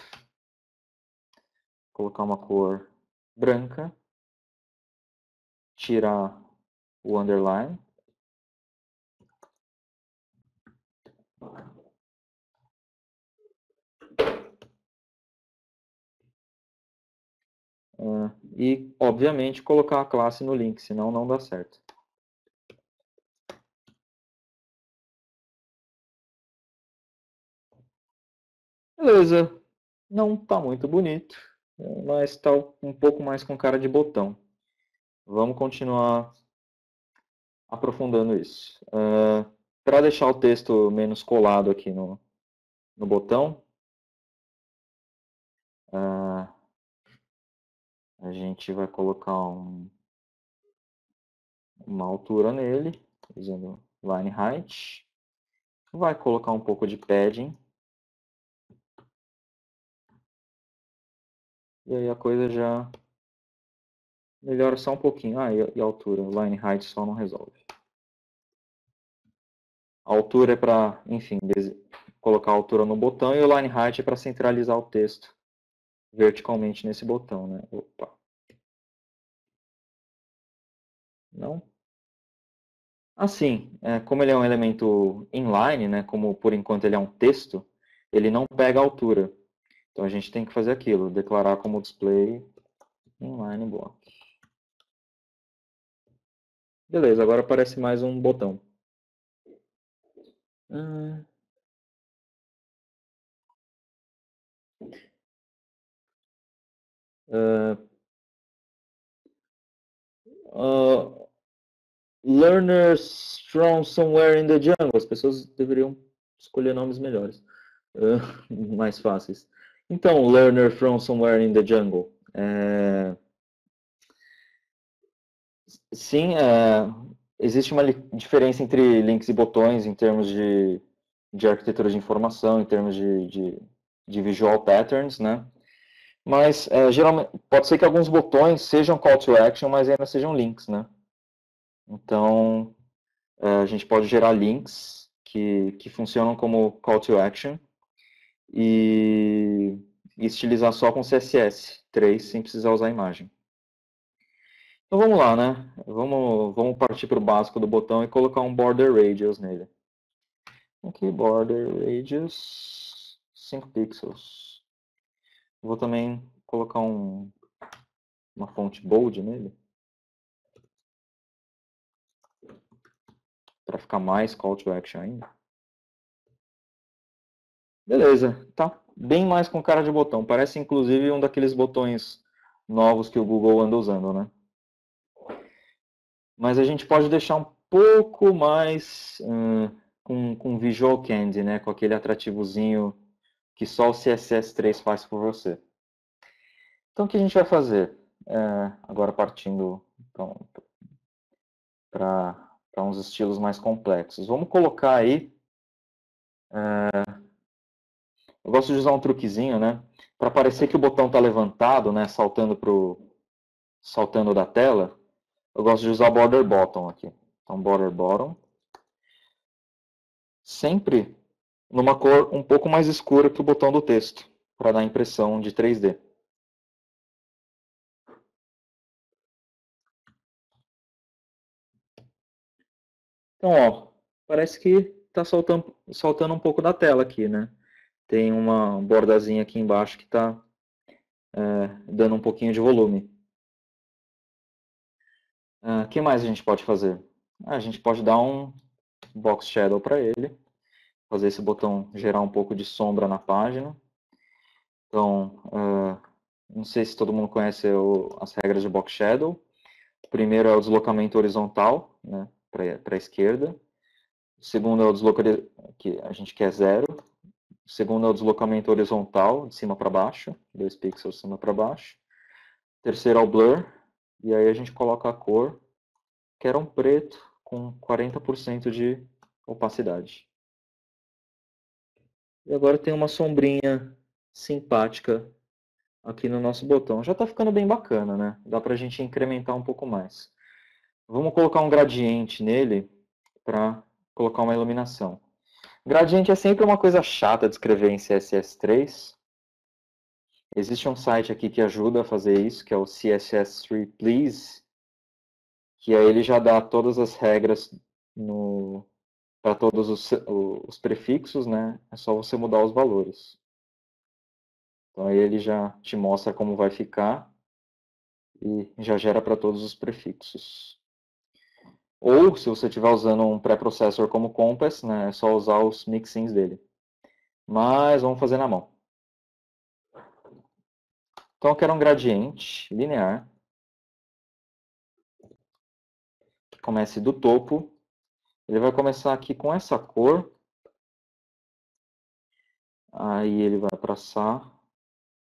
colocar uma cor branca, tirar o underline, e, obviamente, colocar a classe no link, senão não dá certo. Beleza, não está muito bonito, mas está um pouco mais com cara de botão. Vamos continuar aprofundando isso. Para deixar o texto menos colado aqui no botão, a gente vai colocar uma altura nele, usando line height. Vai colocar um pouco de padding. E aí a coisa já melhora só um pouquinho. E a altura? Line height só não resolve. A altura é para, enfim, colocar a altura no botão e o line height é para centralizar o texto verticalmente nesse botão, né? Opa. Não. Assim, como ele é um elemento inline, né? Como por enquanto ele é um texto, ele não pega a altura. Então a gente tem que fazer aquilo, declarar como display inline block. Beleza, agora aparece mais um botão. Uh, Learners from somewhere in the jungle. As pessoas deveriam escolher nomes melhores, mais fáceis. Então, learner from somewhere in the jungle. Sim, existe uma diferença entre links e botões em termos de arquitetura de informação, em termos de visual patterns, né? Mas geralmente pode ser que alguns botões sejam call to action, mas ainda sejam links, né? Então a gente pode gerar links que funcionam como call to action e estilizar só com CSS3 sem precisar usar a imagem. Então vamos lá, né? Vamos partir para o básico do botão e colocar um border radius nele. Aqui, border radius 5 pixels. Vou também colocar uma fonte bold nele. para ficar mais call to action ainda. Beleza, tá bem mais com cara de botão. Parece inclusive um daqueles botões novos que o Google anda usando, né? Mas a gente pode deixar um pouco mais com Visual Candy, né? Com aquele atrativozinho que só o CSS3 faz por você. Então, o que a gente vai fazer? Agora partindo então, para uns estilos mais complexos. Vamos colocar aí... eu gosto de usar um truquezinho, né? Para parecer que o botão está levantado, né? Saltando da tela. Eu gosto de usar Border Bottom aqui. Então, Border Bottom. Sempre numa cor um pouco mais escura que o botão do texto, para dar a impressão de 3D. Então, ó, parece que está saltando um pouco da tela aqui, né? Tem uma bordazinha aqui embaixo que está dando um pouquinho de volume. O que mais a gente pode fazer? A gente pode dar um Box Shadow para ele, fazer esse botão gerar um pouco de sombra na página. Então, não sei se todo mundo conhece as regras de Box Shadow. O primeiro é o deslocamento horizontal, né, para a esquerda. O segundo é o deslocamento que a gente quer 0. O segundo é o deslocamento horizontal, de cima para baixo, 2 pixels de cima para baixo. O terceiro é o blur, e aí a gente coloca a cor, que era um preto com 40% de opacidade. E agora tem uma sombrinha simpática aqui no nosso botão. Já está ficando bem bacana, né? Dá para a gente incrementar um pouco mais. Vamos colocar um gradiente nele para colocar uma iluminação. Gradiente é sempre uma coisa chata de escrever em CSS3. Existe um site aqui que ajuda a fazer isso, que é o CSS3 Please, que aí ele já dá todas as regras para todos os prefixos, né? É só você mudar os valores. Então aí ele já te mostra como vai ficar e já gera para todos os prefixos. Ou, se você estiver usando um pré-processor como Compass, né, é só usar os mixins dele. Mas vamos fazer na mão. Então eu quero um gradiente linear, que comece do topo. Ele vai começar aqui com essa cor. Aí ele vai passar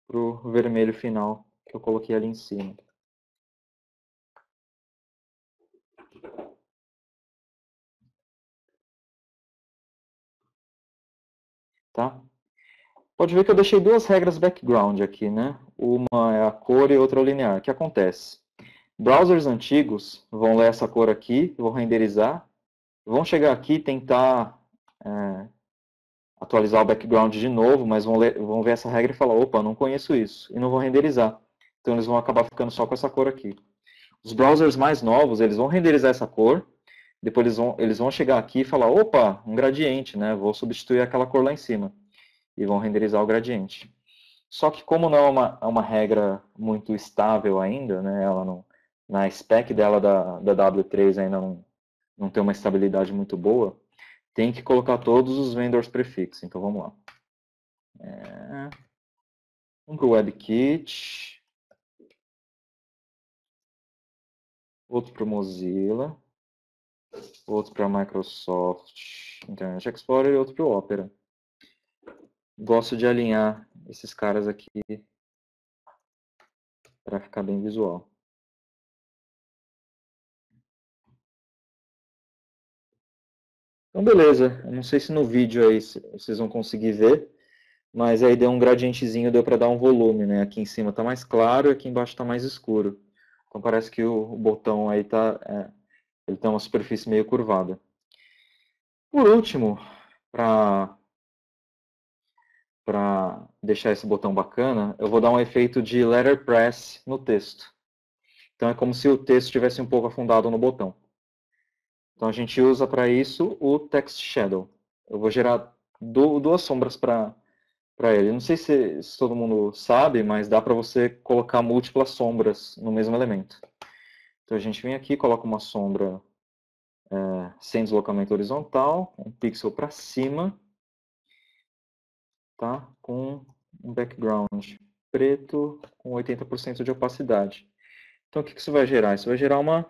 para o vermelho final que eu coloquei ali em cima. Tá? Pode ver que eu deixei duas regras background aqui, né? Uma é a cor e outra é o linear. O que acontece? Browsers antigos vão ler essa cor aqui, vão renderizar, vão chegar aqui e tentar atualizar o background de novo, mas vão ver essa regra e falar, opa, não conheço isso, e não vão renderizar. Então eles vão acabar ficando só com essa cor aqui. Os browsers mais novos, eles vão renderizar essa cor, depois eles vão chegar aqui e falar, opa, um gradiente, né? Vou substituir aquela cor lá em cima. E vão renderizar o gradiente. Só que como não é uma regra muito estável ainda, né? Ela não, na spec dela da W3 ainda não tem uma estabilidade muito boa, tem que colocar todos os vendors prefixos. Então vamos lá. Um para o WebKit, outro para o Mozilla, outro para a Microsoft Internet Explorer e outro para o Opera. Gosto de alinhar esses caras aqui para ficar bem visual. Então, beleza. Eu não sei se no vídeo aí vocês vão conseguir ver, mas aí deu um gradientezinho, deu para dar um volume, né? Aqui em cima está mais claro e aqui embaixo está mais escuro. Então parece que o botão aí ele tem uma superfície meio curvada. Por último, para deixar esse botão bacana, eu vou dar um efeito de letterpress no texto. Então é como se o texto estivesse um pouco afundado no botão. Então a gente usa para isso o Text Shadow. Eu vou gerar duas sombras para ele. Não sei se todo mundo sabe, mas dá para você colocar múltiplas sombras no mesmo elemento. Então a gente vem aqui, coloca uma sombra sem deslocamento horizontal, um pixel para cima, tá? Com um background preto com 80% de opacidade. Então, o que isso vai gerar? Isso vai gerar uma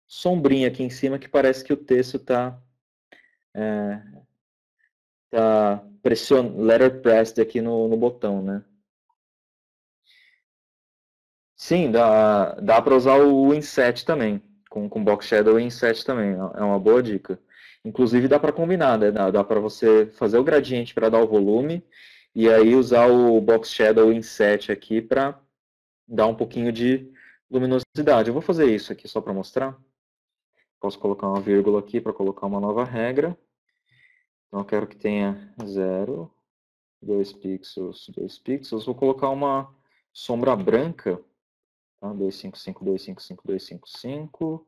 sombrinha aqui em cima que parece que o texto está letterpressed aqui no botão, né? Sim, dá para usar o inset também, com box shadow e inset também, é uma boa dica. Inclusive dá para combinar, né? Dá para você fazer o gradiente para dar o volume e aí usar o box shadow inset aqui para dar um pouquinho de luminosidade. Eu vou fazer isso aqui só para mostrar. Posso colocar uma vírgula aqui para colocar uma nova regra. Então eu quero que tenha 0, 2 pixels, 2 pixels. Vou colocar uma sombra branca, tá? 255, 255, 255.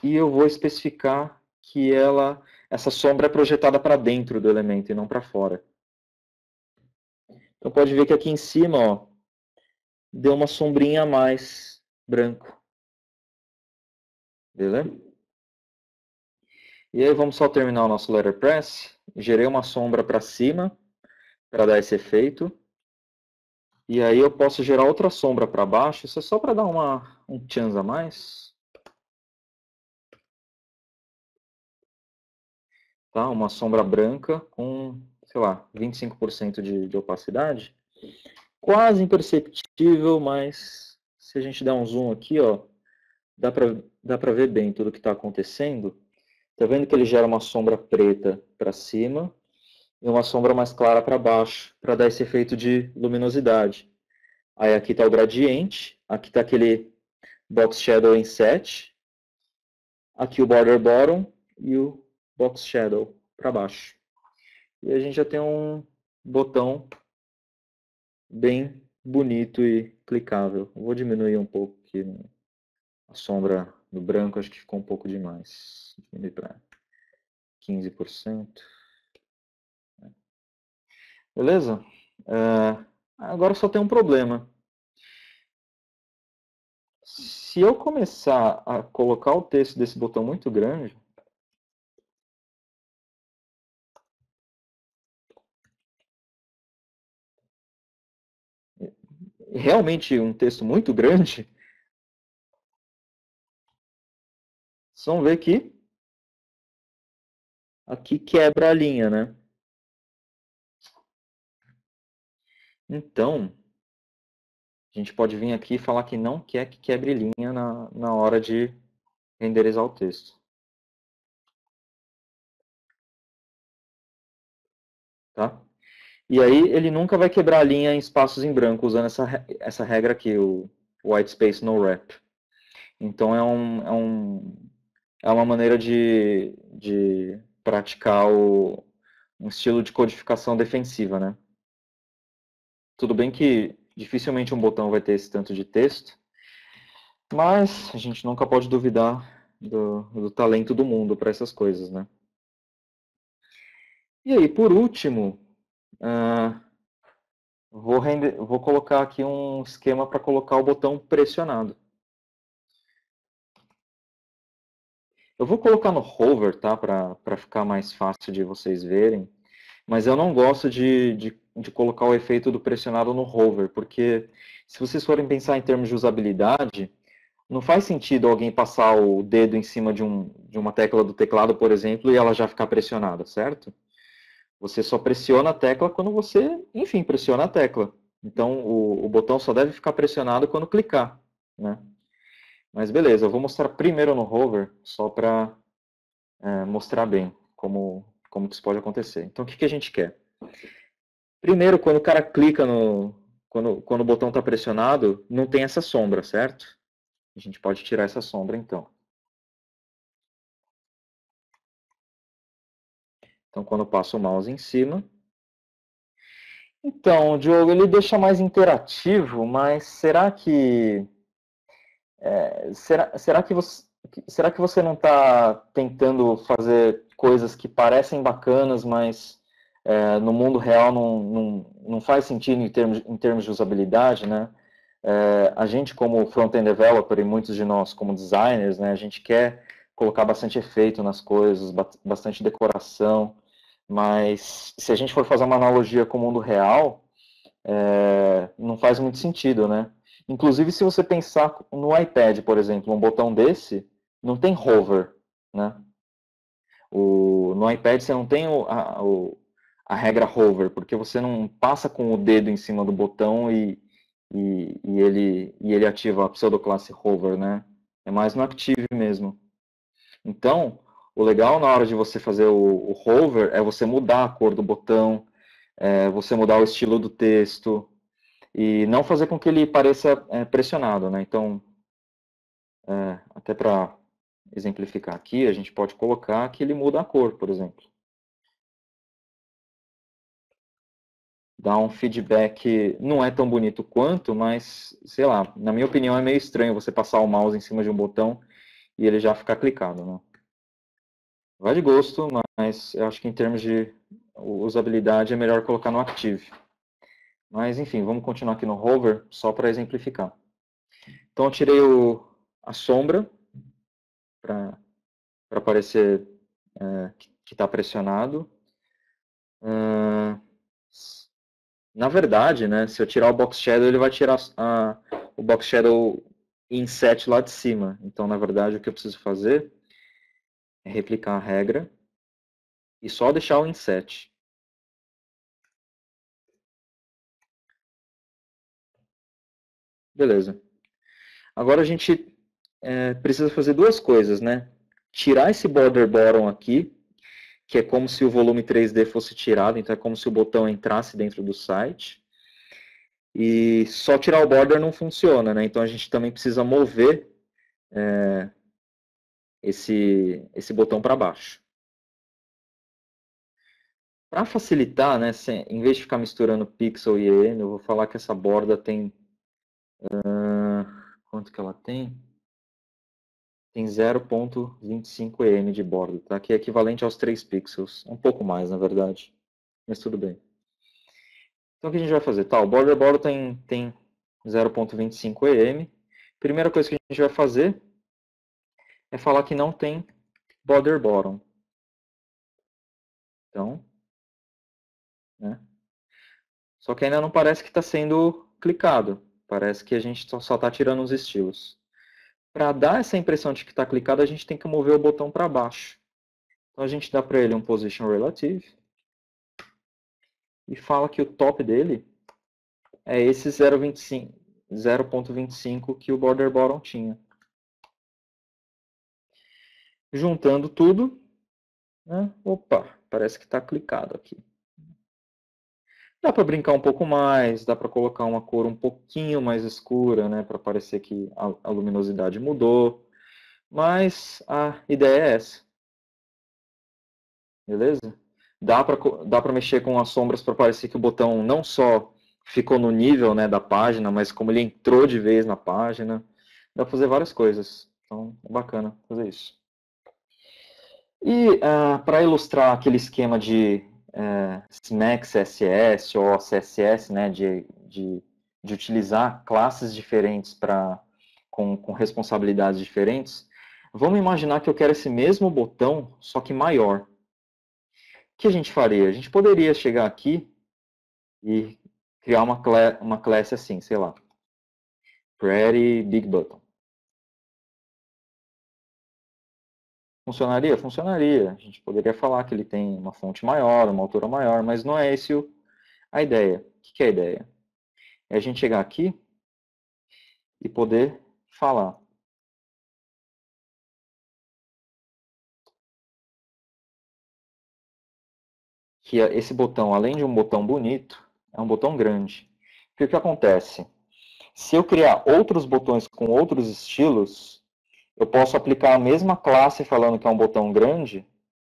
E eu vou especificar que essa sombra é projetada para dentro do elemento e não para fora. Então pode ver que aqui em cima, ó, deu uma sombrinha a mais branco. Beleza? E aí vamos só terminar o nosso letterpress. Gerei uma sombra para cima para dar esse efeito. E aí eu posso gerar outra sombra para baixo. Isso é só para dar um chance a mais. Tá? Uma sombra branca com, sei lá, 25% de opacidade. Quase imperceptível, mas se a gente der um zoom aqui, ó, dá para ver bem tudo o que está acontecendo. Tá vendo que ele gera uma sombra preta para cima e uma sombra mais clara para baixo, para dar esse efeito de luminosidade. Aí aqui está o gradiente, aqui está aquele box shadow inset, aqui o border bottom e o box shadow para baixo. E a gente já tem um botão bem bonito e clicável. Vou diminuir um pouco aqui a sombra do branco, acho que ficou um pouco demais. Diminuir para 15%. Beleza? Agora só tem um problema. Se eu começar a colocar o texto desse botão muito grande, realmente um texto muito grande, vocês vão ver que aqui quebra a linha, né? Então, a gente pode vir aqui e falar que não quer que quebre linha na hora de renderizar o texto. Tá? E aí ele nunca vai quebrar a linha em espaços em branco usando essa regra aqui, o white space no wrap. Então é uma maneira de praticar um estilo de codificação defensiva, né? Tudo bem que dificilmente um botão vai ter esse tanto de texto, mas a gente nunca pode duvidar do talento do mundo para essas coisas, né? E aí, por último, vou colocar aqui um esquema para colocar o botão pressionado. Eu vou colocar no hover, tá? Para ficar mais fácil de vocês verem. Mas eu não gosto de colocar o efeito do pressionado no hover, porque se vocês forem pensar em termos de usabilidade, não faz sentido alguém passar o dedo em cima de uma tecla do teclado, por exemplo, e ela já ficar pressionada, certo? Você só pressiona a tecla quando você, enfim, pressiona a tecla. Então, o botão só deve ficar pressionado quando clicar, né? Mas beleza, eu vou mostrar primeiro no hover, só para mostrar bem como que isso pode acontecer. Então, o que a gente quer? Primeiro, quando o cara clica quando o botão está pressionado, não tem essa sombra, certo? A gente pode tirar essa sombra, então. Então, quando eu passo o mouse em cima... Então, o Diogo, ele deixa mais interativo, mas será que você não está tentando fazer coisas que parecem bacanas, mas no mundo real não faz sentido em termos de usabilidade, né? A gente, como front-end developer, e muitos de nós como designers, né, a gente quer colocar bastante efeito nas coisas, bastante decoração, mas se a gente for fazer uma analogia com o mundo real, não faz muito sentido, né? Inclusive, se você pensar no iPad, por exemplo, um botão desse, não tem hover, né? No iPad você não tem a regra hover, porque você não passa com o dedo em cima do botão e ele ativa a pseudoclasse hover, né? É mais no Active mesmo. Então, o legal na hora de você fazer o hover é você mudar a cor do botão, você mudar o estilo do texto e não fazer com que ele pareça pressionado, né? Então, até para exemplificar aqui, a gente pode colocar que ele muda a cor, por exemplo. Dá um feedback, não é tão bonito quanto, mas, sei lá, na minha opinião é meio estranho você passar o mouse em cima de um botão e ele já ficar clicado, né? Vai de gosto, mas eu acho que em termos de usabilidade é melhor colocar no Active. Mas, enfim, vamos continuar aqui no Hover, só para exemplificar. Então, eu tirei a sombra para parecer que está pressionado. Na verdade, né, se eu tirar o Box Shadow, ele vai tirar o Box Shadow inset lá de cima. Então, na verdade, o que eu preciso fazer é replicar a regra e só deixar o inset. Beleza. Agora a gente precisa fazer duas coisas, né? Tirar esse border bottom aqui, que é como se o volume 3D fosse tirado, então é como se o botão entrasse dentro do site. E só tirar o border não funciona, né? Então a gente também precisa mover esse botão para baixo. Para facilitar, né, em vez de ficar misturando pixel e EM, eu vou falar que essa borda tem... quanto que ela tem? Tem 0,25 EM de borda, tá? Que é equivalente aos 3 pixels. Um pouco mais, na verdade. Mas tudo bem. Então o que a gente vai fazer? Tá, o border border tem 0,25 EM. Primeira coisa que a gente vai fazer é falar que não tem border bottom. Então, né? Só que ainda não parece que está sendo clicado. Parece que a gente só está tirando os estilos. Para dar essa impressão de que está clicado, a gente tem que mover o botão para baixo. Então a gente dá para ele um Position Relative e fala que o top dele é esse 0,25 que o Border Bottom tinha. Juntando tudo, né? Opa, parece que está clicado aqui. Dá para brincar um pouco mais, dá para colocar uma cor um pouquinho mais escura, né, para parecer que a luminosidade mudou. Mas a ideia é essa. Beleza? Dá para mexer com as sombras para parecer que o botão não só ficou no nível, né, da página, mas como ele entrou de vez na página. Dá para fazer várias coisas. Então, é bacana fazer isso. E para ilustrar aquele esquema de SMAC CSS ou CSS, né, de utilizar classes diferentes com responsabilidades diferentes, vamos imaginar que eu quero esse mesmo botão, só que maior. O que a gente faria? A gente poderia chegar aqui e criar uma classe assim, sei lá, Pretty Big Button. Funcionaria? Funcionaria. A gente poderia falar que ele tem uma fonte maior, uma altura maior, mas não é esse a ideia. O que é a ideia? É a gente chegar aqui e poder falar que esse botão, além de um botão bonito, é um botão grande. Porque o que acontece? Se eu criar outros botões com outros estilos, eu posso aplicar a mesma classe falando que é um botão grande,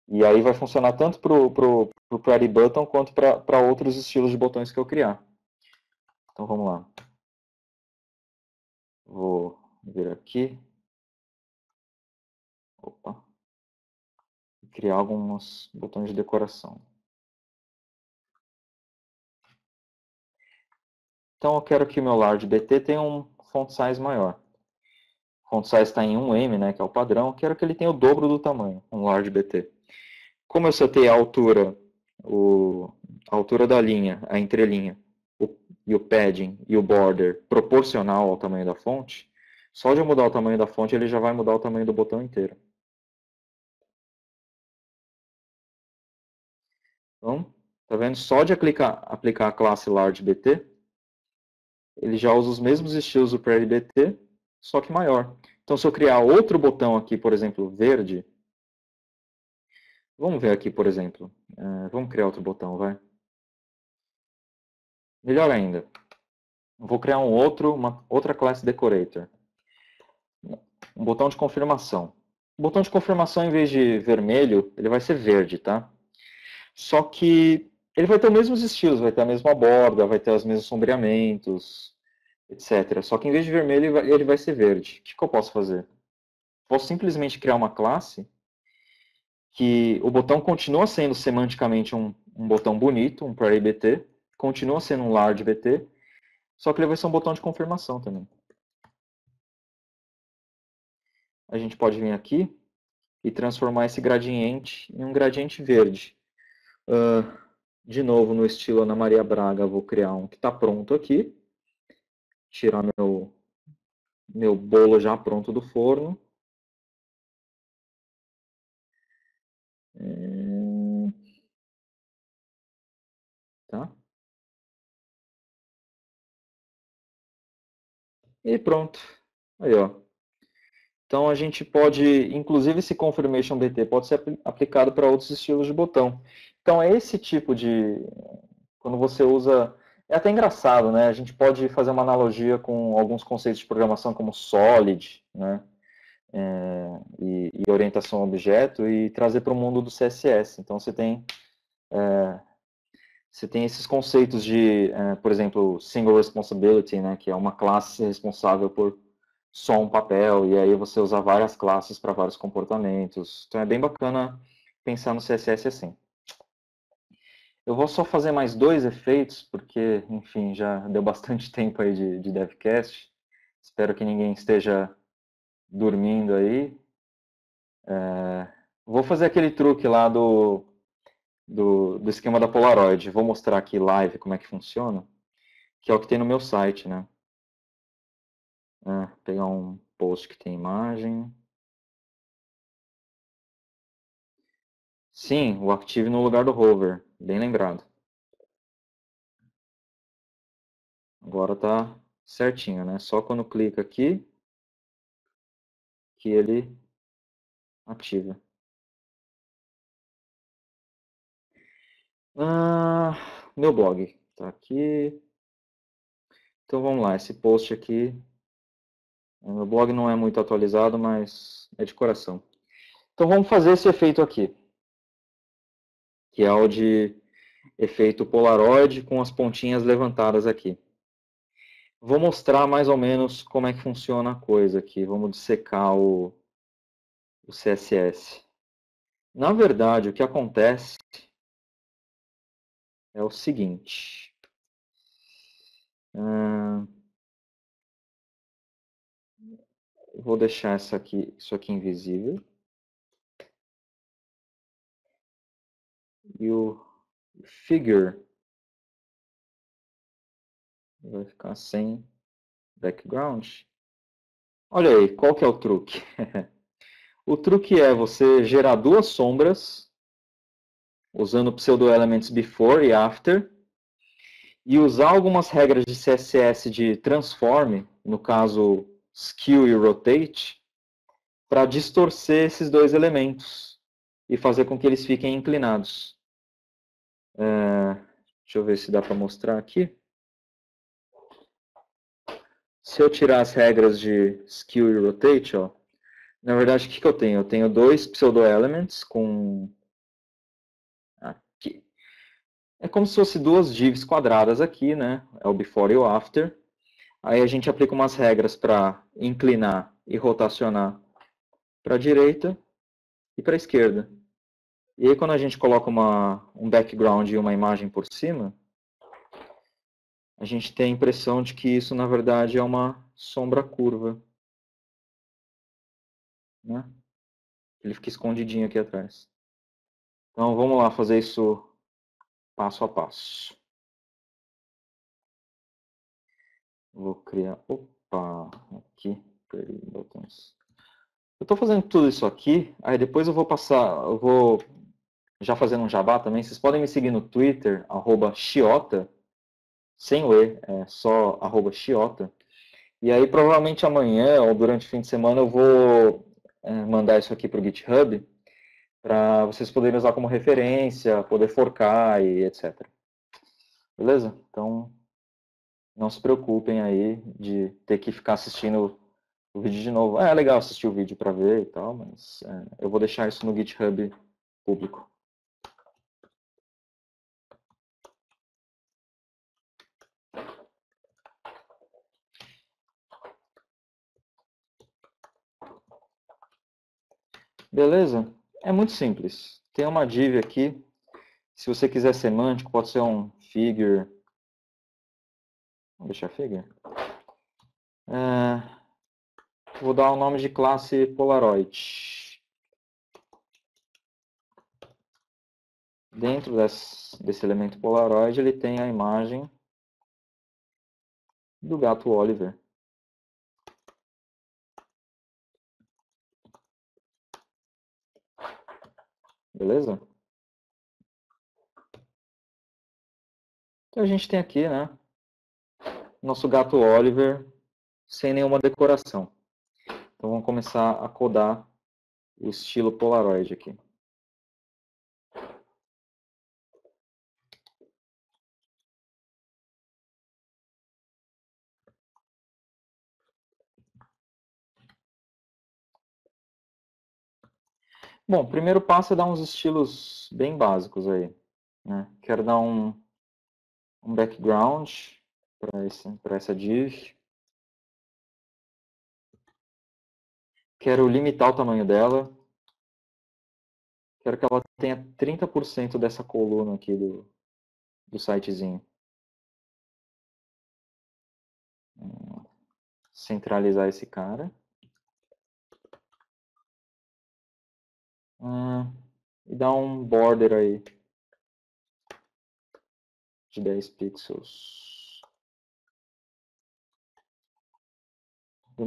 e aí vai funcionar tanto para o Pretty Button quanto para outros estilos de botões que eu criar. Então vamos lá. Vou vir aqui. Opa. Criar alguns botões de decoração. Então eu quero que o meu large BT tenha um font size maior. O font size está em 1M, né, que é o padrão. Eu quero que ele tenha o dobro do tamanho, um large BT. Como eu setei a altura, a altura da linha, a entrelinha, e o padding e o border proporcional ao tamanho da fonte, só de eu mudar o tamanho da fonte, ele já vai mudar o tamanho do botão inteiro. Então, tá vendo? Só de aplicar a classe large BT, ele já usa os mesmos estilos do Prairie BT, só que maior. Então, se eu criar outro botão aqui, por exemplo, verde, vamos ver aqui, por exemplo, vamos criar outro botão, vai. Melhor ainda, eu vou criar uma outra classe decorator. Um botão de confirmação. O botão de confirmação, em vez de vermelho, ele vai ser verde, tá? Só que ele vai ter os mesmos estilos, vai ter a mesma borda, vai ter os mesmos sombreamentos, etc. Só que em vez de vermelho, ele vai ser verde. O que eu posso fazer? Posso simplesmente criar uma classe que o botão continua sendo semanticamente um botão bonito, um Prairie BT, continua sendo um Large BT, só que ele vai ser um botão de confirmação também. A gente pode vir aqui e transformar esse gradiente em um gradiente verde. De novo, no estilo Ana Maria Braga, vou criar um que está pronto aqui. Tirar meu bolo já pronto do forno. Tá? E pronto. Aí, ó. Então a gente pode, inclusive esse Confirmation BT pode ser aplicado para outros estilos de botão. Então é esse tipo de, quando você usa, é até engraçado, né? A gente pode fazer uma analogia com alguns conceitos de programação como Solid, né? E orientação a objeto e trazer para o mundo do CSS. Então você tem esses conceitos de, por exemplo, Single Responsibility, né? Que é uma classe responsável por só um papel, e aí você usa várias classes para vários comportamentos. Então é bem bacana pensar no CSS assim. Eu vou só fazer mais dois efeitos, porque, enfim, já deu bastante tempo aí de devcast. Espero que ninguém esteja dormindo aí. Vou fazer aquele truque lá do esquema da Polaroid. Vou mostrar aqui live como é que funciona, que é o que tem no meu site, né? Pegar um post que tem imagem. Sim, o Active no lugar do Hover, bem lembrado. Agora tá certinho, né? Só quando clica aqui que ele ativa. Meu blog tá aqui. Então vamos lá, esse post aqui. Meu blog não é muito atualizado, mas é de coração. Então vamos fazer esse efeito aqui, que é o de efeito Polaroid com as pontinhas levantadas aqui. Vou mostrar mais ou menos como é que funciona a coisa aqui. Vamos dissecar o CSS. Na verdade, o que acontece é o seguinte. Vou deixar isso aqui invisível. E o figure vai ficar sem background. Olha aí, qual que é o truque? O truque é você gerar duas sombras usando pseudo elements before e after e usar algumas regras de CSS de transform, no caso skew e rotate, para distorcer esses dois elementos e fazer com que eles fiquem inclinados. Deixa eu ver se dá para mostrar aqui. Se eu tirar as regras de skew e rotate, ó, na verdade, o que eu tenho? Eu tenho dois pseudo-elements com... Aqui. É como se fosse duas divs quadradas aqui, né? É o before e o after. Aí a gente aplica umas regras para inclinar e rotacionar para a direita e para a esquerda. E aí quando a gente coloca um background e uma imagem por cima, a gente tem a impressão de que isso, na verdade, é uma sombra curva, né? Ele fica escondidinho aqui atrás. Então, vamos lá fazer isso passo a passo. Vou criar... Opa! Aqui. Botões. Eu estou fazendo tudo isso aqui, aí depois eu vou passar... Eu vou já fazendo um jabá também. Vocês podem me seguir no Twitter, @Chiota, sem o E, é só @Chiota. E aí, provavelmente amanhã ou durante o fim de semana, eu vou mandar isso aqui para o GitHub, para vocês poderem usar como referência, poder forcar e etc. Beleza? Então, não se preocupem aí de ter que ficar assistindo o vídeo de novo. É legal assistir o vídeo para ver e tal, mas eu vou deixar isso no GitHub público. Beleza? É muito simples. Tem uma div aqui. Se você quiser semântico, pode ser um figure. Vamos deixar figure? Vou dar o nome de classe Polaroid. Dentro desse elemento Polaroid, ele tem a imagem do gato Oliver. Beleza? Então a gente tem aqui, né, nosso gato Oliver sem nenhuma decoração. Então vamos começar a codar o estilo Polaroid aqui. Bom, o primeiro passo é dar uns estilos bem básicos aí, né? Quero dar um background para essa div. Quero limitar o tamanho dela. Quero que ela tenha 30% dessa coluna aqui do sitezinho. Centralizar esse cara. E dar um border aí de 10 pixels. Da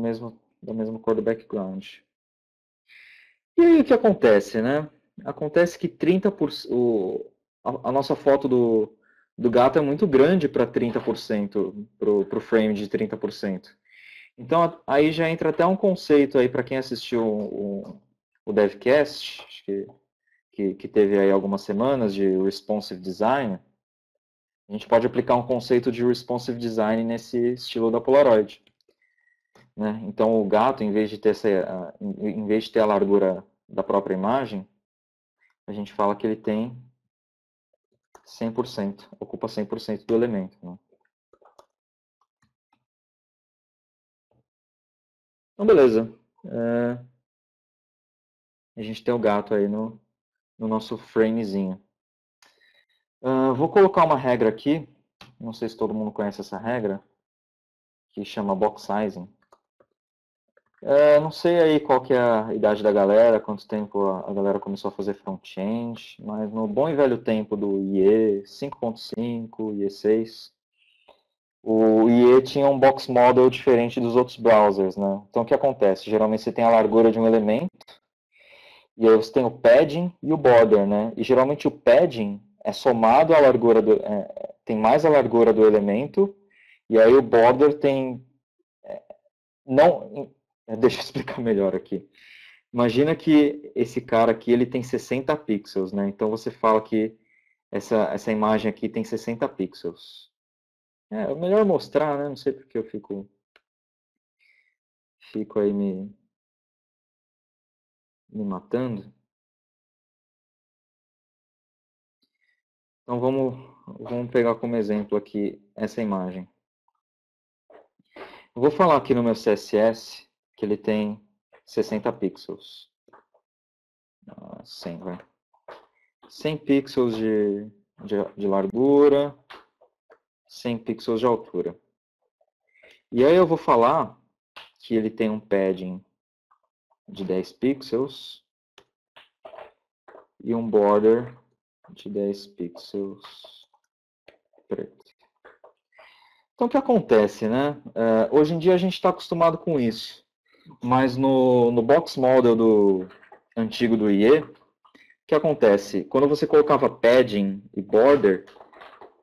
mesma cor do background. E aí o que acontece, né? Acontece que 30%, a nossa foto do gato é muito grande para 30%, para o frame de 30%. Então aí já entra até um conceito aí para quem assistiu o Devcast, acho que teve aí algumas semanas de responsive design. A gente pode aplicar um conceito de responsive design nesse estilo da Polaroid. Né? Então o gato, em vez de ter a largura da própria imagem, a gente fala que ele tem 100%, ocupa 100% do elemento. Né? Então beleza. A gente tem o gato aí no nosso framezinho. Vou colocar uma regra aqui, não sei se todo mundo conhece essa regra, que chama box sizing. Não sei aí qual que é a idade da galera, quanto tempo a galera começou a fazer front-end, mas no bom e velho tempo do IE 5.5, IE 6, o IE tinha um box model diferente dos outros browsers, né? Então o que acontece? Geralmente você tem a largura de um elemento, e aí você tem o padding e o border, né? E geralmente o padding é somado à largura tem mais a largura do elemento, e aí o border tem não, deixa eu explicar melhor aqui. Imagina que esse cara aqui ele tem 60 pixels, né? Então você fala que essa imagem aqui tem 60 pixels. É melhor mostrar, né? Não sei porque eu fico aí me matando. Então vamos pegar como exemplo aqui essa imagem. Eu vou falar aqui no meu CSS que ele tem 60 pixels. 100, vai. 100 pixels de largura. 100 pixels de altura. E aí eu vou falar que ele tem um padding de 10 pixels e um border de 10 pixels preto. Então o que acontece, né? Hoje em dia a gente está acostumado com isso, mas no box model antigo do IE, o que acontece? Quando você colocava padding e border,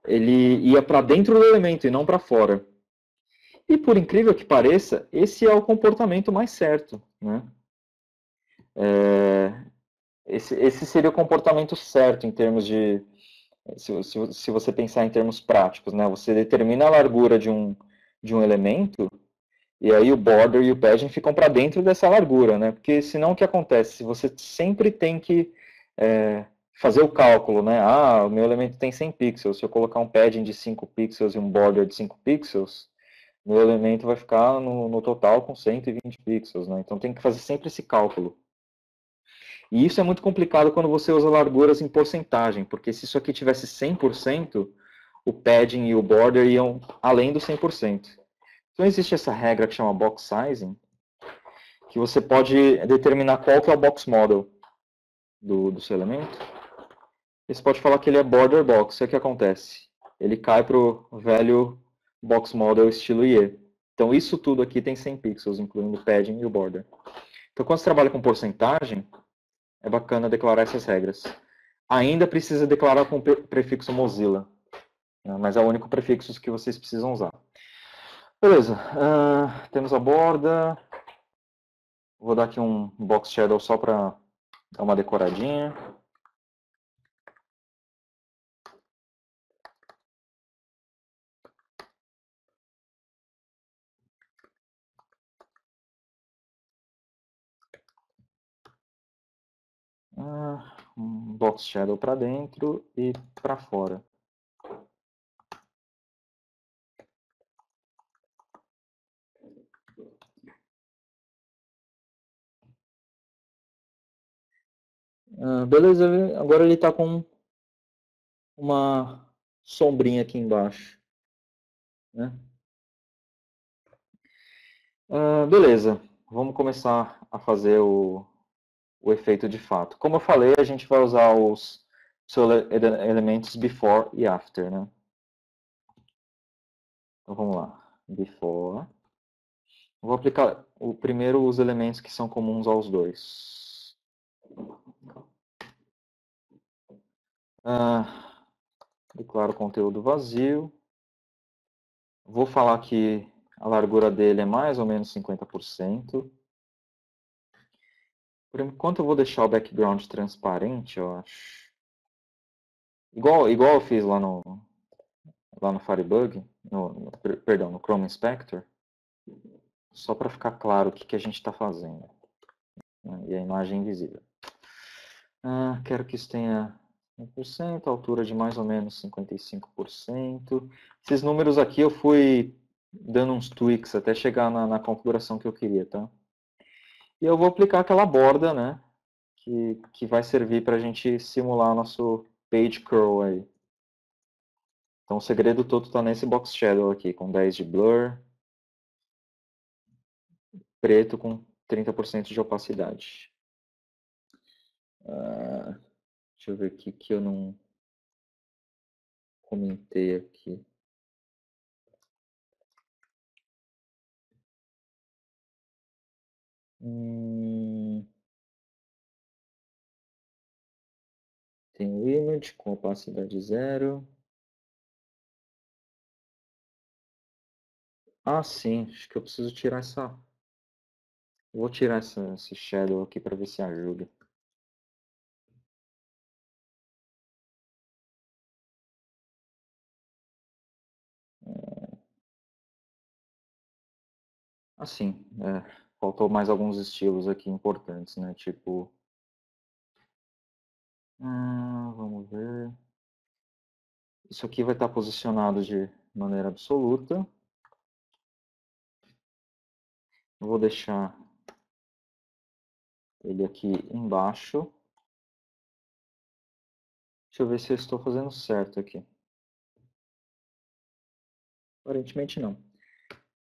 ele ia para dentro do elemento e não para fora. E por incrível que pareça, esse é o comportamento mais certo, né? Esse seria o comportamento certo em termos de, se você pensar em termos práticos, né? Você determina a largura de um elemento e aí o border e o padding ficam para dentro dessa largura, né? Porque senão o que acontece? Você sempre tem que fazer o cálculo, né? Ah, o meu elemento tem 100 pixels. Se eu colocar um padding de 5 pixels e um border de 5 pixels, meu elemento vai ficar no total com 120 pixels, né? Então tem que fazer sempre esse cálculo. E isso é muito complicado quando você usa larguras em porcentagem, porque se isso aqui tivesse 100%, o padding e o border iam além do 100%. Então existe essa regra que chama box sizing, que você pode determinar qual que é o box model do seu elemento. E você pode falar que ele é border box. O que acontece? Ele cai para o velho box model estilo IE. Então isso tudo aqui tem 100 pixels, incluindo o padding e o border. Então quando você trabalha com porcentagem, é bacana declarar essas regras. Ainda precisa declarar com o prefixo Mozilla, né? Mas é o único prefixo que vocês precisam usar. Beleza, temos a borda. Vou dar aqui um box shadow só para dar uma decoradinha. Um box shadow para dentro e para fora. Beleza, agora ele está com uma sombrinha aqui embaixo, né? Beleza, vamos começar a fazer o efeito de fato. Como eu falei, a gente vai usar os elementos before e after, né? Então vamos lá, before. Vou aplicar primeiro os elementos que são comuns aos dois. Declaro o conteúdo vazio. Vou falar que a largura dele é mais ou menos 50%. Por enquanto eu vou deixar o background transparente, eu acho. Igual eu fiz lá no Firebug, perdão, no Chrome Inspector, só para ficar claro o que a gente está fazendo, né? E a imagem invisível. Quero que isso tenha 100%, altura de mais ou menos 55%. Esses números aqui eu fui dando uns tweaks até chegar na configuração que eu queria, tá? E eu vou aplicar aquela borda, né? Que vai servir para a gente simular nosso page curl aí. Então o segredo todo está nesse box shadow aqui, com 10 de blur, preto com 30% de opacidade. Deixa eu ver aqui que eu não comentei aqui. Tem o image com opacidade 0. Sim, acho que eu preciso tirar essa... Vou tirar esse shadow aqui para ver se ajuda. Assim, faltou mais alguns estilos aqui importantes, né? Tipo... vamos ver... Isso aqui vai estar posicionado de maneira absoluta. Vou deixar ele aqui embaixo. Deixa eu ver se eu estou fazendo certo aqui. Aparentemente não.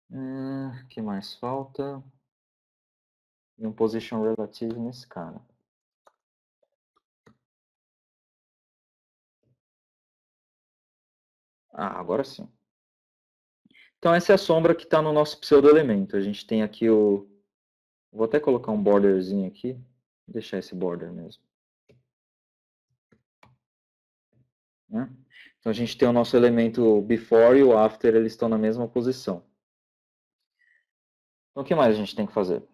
O que mais falta? E um position relative nesse cara. Agora sim. Então essa é a sombra que está no nosso pseudo-elemento. A gente tem aqui o... Vou até colocar um borderzinho aqui. Vou deixar esse border mesmo. Né? Então a gente tem o nosso elemento before e o after, eles estão na mesma posição. Então o que mais a gente tem que fazer?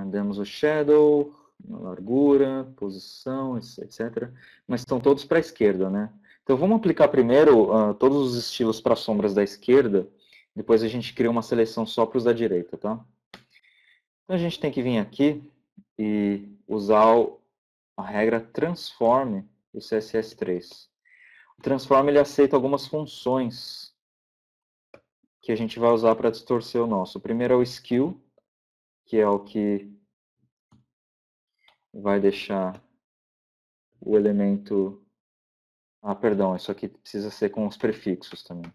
Demos o shadow, largura, posição, etc. Mas estão todos para a esquerda, né? Então vamos aplicar primeiro todos os estilos para sombras da esquerda, depois a gente cria uma seleção só para os da direita, tá? Então a gente tem que vir aqui e usar a regra transform do CSS3. O transform ele aceita algumas funções que a gente vai usar para distorcer o nosso. O primeiro é o skew, que é o que vai deixar o elemento... perdão, isso aqui precisa ser com os prefixos também.